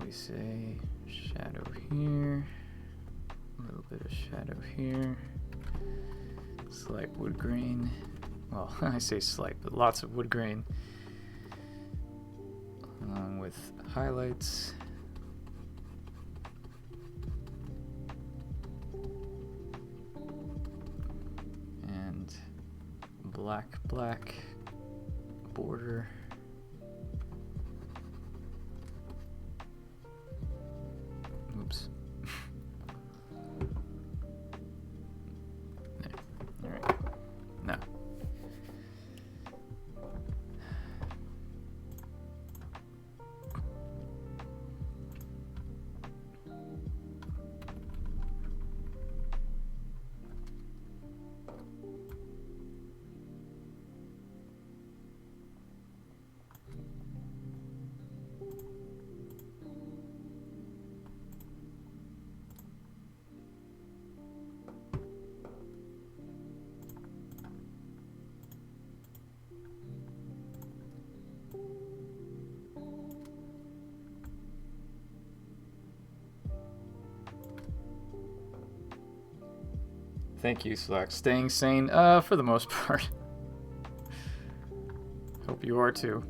We say shadow here, a little bit of shadow here, slight wood grain. Well, I say slight, but lots of wood grain, along with highlights. And black border. Oops. There. All right. Now. Thank you, Slack. Staying sane, for the most part. Hope you are too.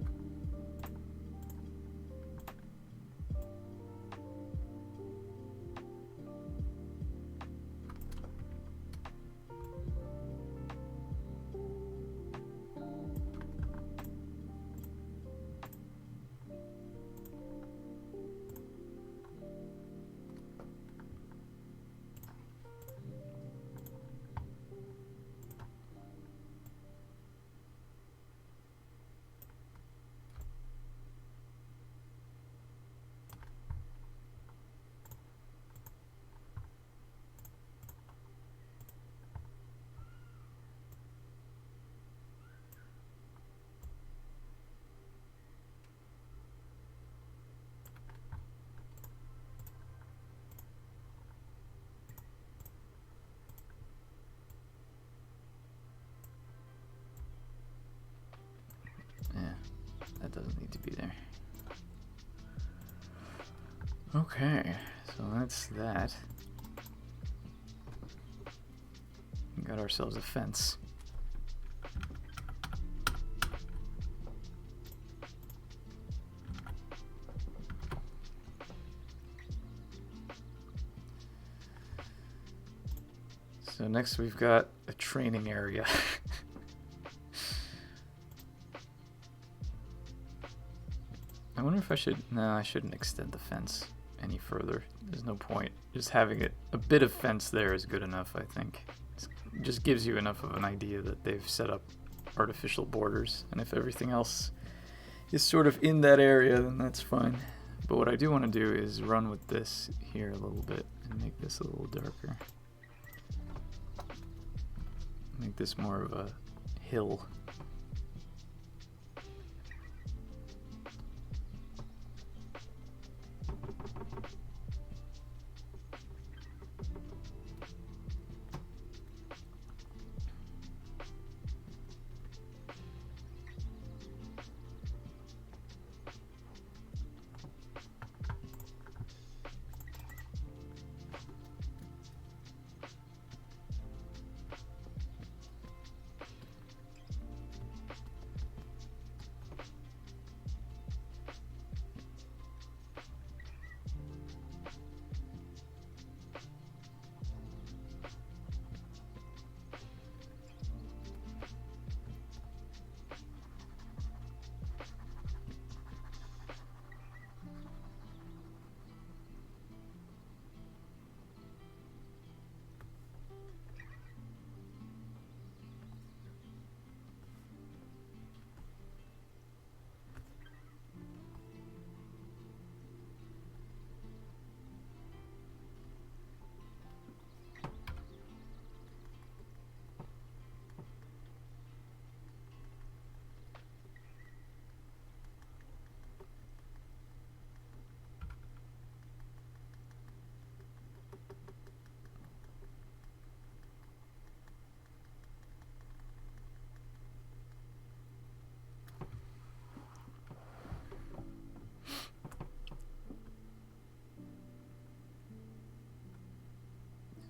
That doesn't need to be there. Okay, so that's that. We got ourselves a fence. So next we've got a training area. I wonder if I should... No, I shouldn't extend the fence any further. There's no point. Just having it... A bit of fence there is good enough, I think. It just gives you enough of an idea that they've set up artificial borders. And if everything else is sort of in that area, then that's fine. But what I do want to do is run with this here a little bit and make this a little darker. Make this more of a hill.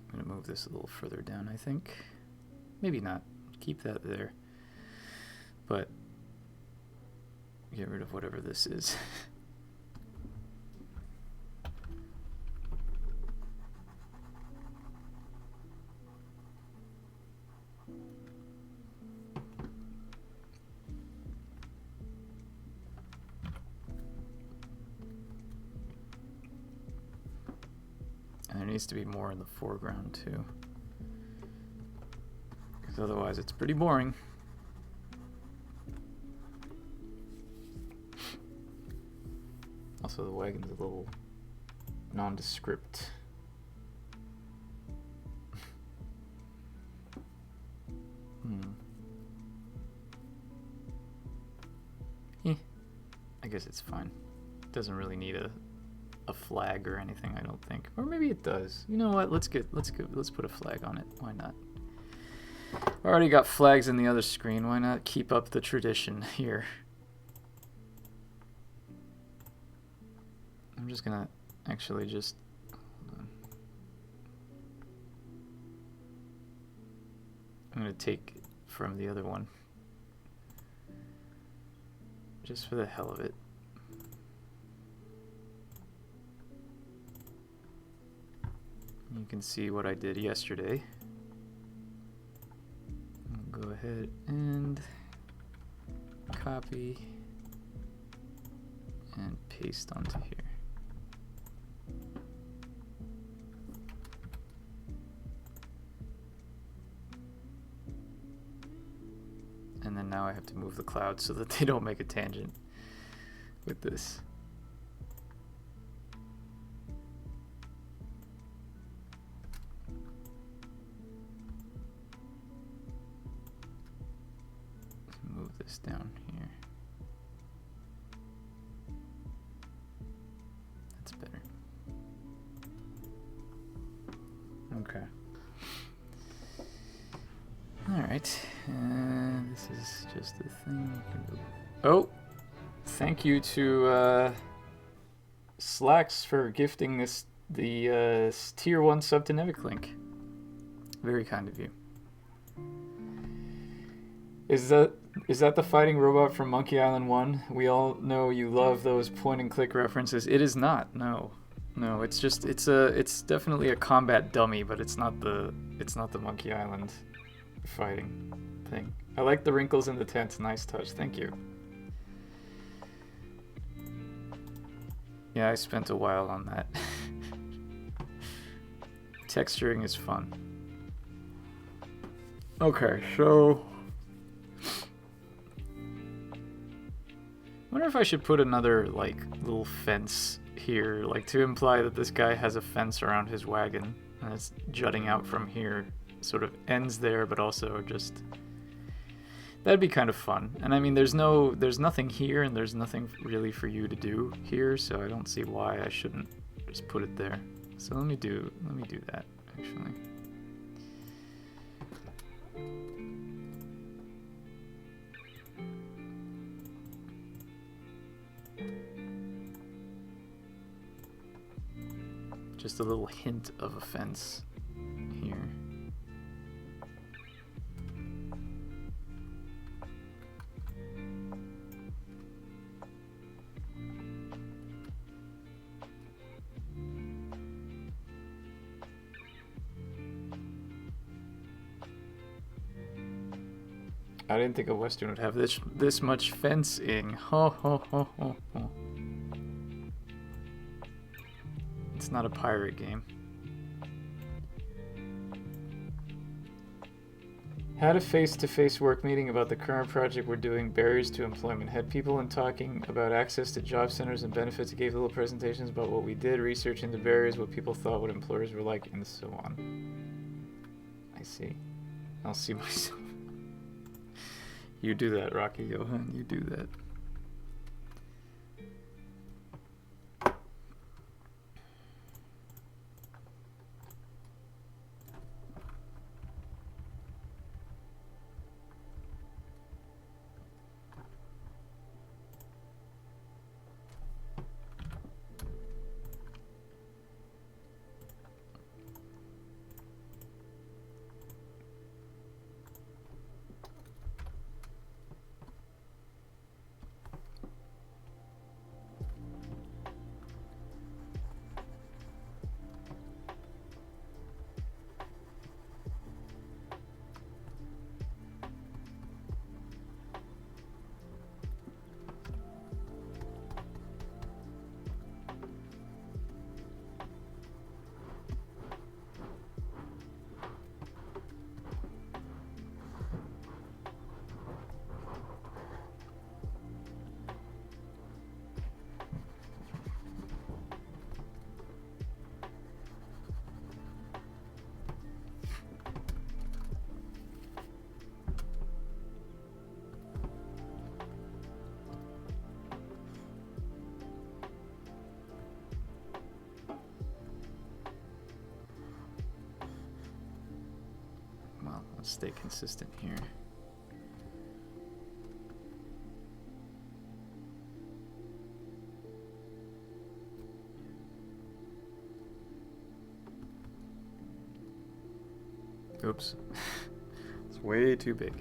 I'm gonna move this a little further down, I think. Maybe not. Keep that there. But get rid of whatever this is. And there needs to be more in the foreground too, because otherwise it's pretty boring. Also, the wagon's a little nondescript. I guess it's fine. It doesn't really need a flag or anything, I don't think. Or maybe it does. You know what? Let's put a flag on it. Why not? Already got flags in the other screen. Why not keep up the tradition here? I'm just gonna actually just hold on. I'm going to take from the other one. Just for the hell of it. You can see what I did yesterday. I'll go ahead and copy and paste onto here. And then now I have to move the clouds so that they don't make a tangent with this. Move this down here. That's better. Okay. All right. This is just a thing you can do. Oh, thank you to Slacks for gifting this the tier 1 sub to Nevik link. Very kind of you. Is that the fighting robot from Monkey Island 1? We all know you love those point and click references. It is not. No. No, it's just it's definitely a combat dummy, but it's not the Monkey Island fighting thing. I like the wrinkles in the tent. Nice touch. Thank you. Yeah, I spent a while on that. Texturing is fun. Okay, so I wonder if I should put another like little fence here, like to imply that this guy has a fence around his wagon and it's jutting out from here. Sort of ends there, but also just that'd be kind of fun. And I mean, there's nothing here, and there's nothing really for you to do here, so I don't see why I shouldn't just put it there. So let me do that actually. Just a little hint of a fence here. I didn't think a Western would have this much fencing. Ho ho ho ho ho. It's not a pirate game. Had a face-to-face work meeting about the current project we're doing, barriers to employment. Had people in talking about access to job centers and benefits, gave little presentations about what we did, research into barriers, what people thought, what employers were like, and so on. I see. I'll see myself. You do that, Rocky Johan. You do that. Let's stay consistent here. Oops. It's way too big.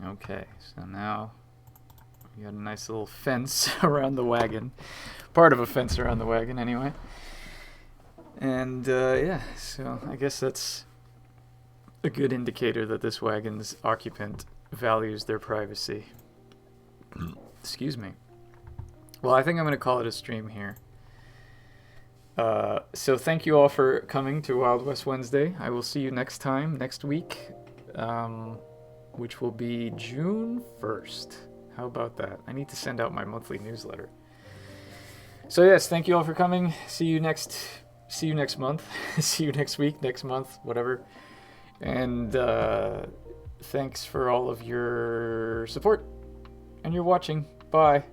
Okay, so now we got a nice little fence around the wagon. Part of a fence around the wagon, anyway. And, yeah, so I guess that's a good indicator that this wagon's occupant values their privacy. Excuse me. Well, I think I'm going to call it a stream here. So thank you all for coming to Wild West Wednesday. I will see you next time, next week. Which will be June 1st. How about that? I need to send out my monthly newsletter. So yes, thank you all for coming. See you next month. See you next week, next month, whatever. And thanks for all of your support and your watching. Bye.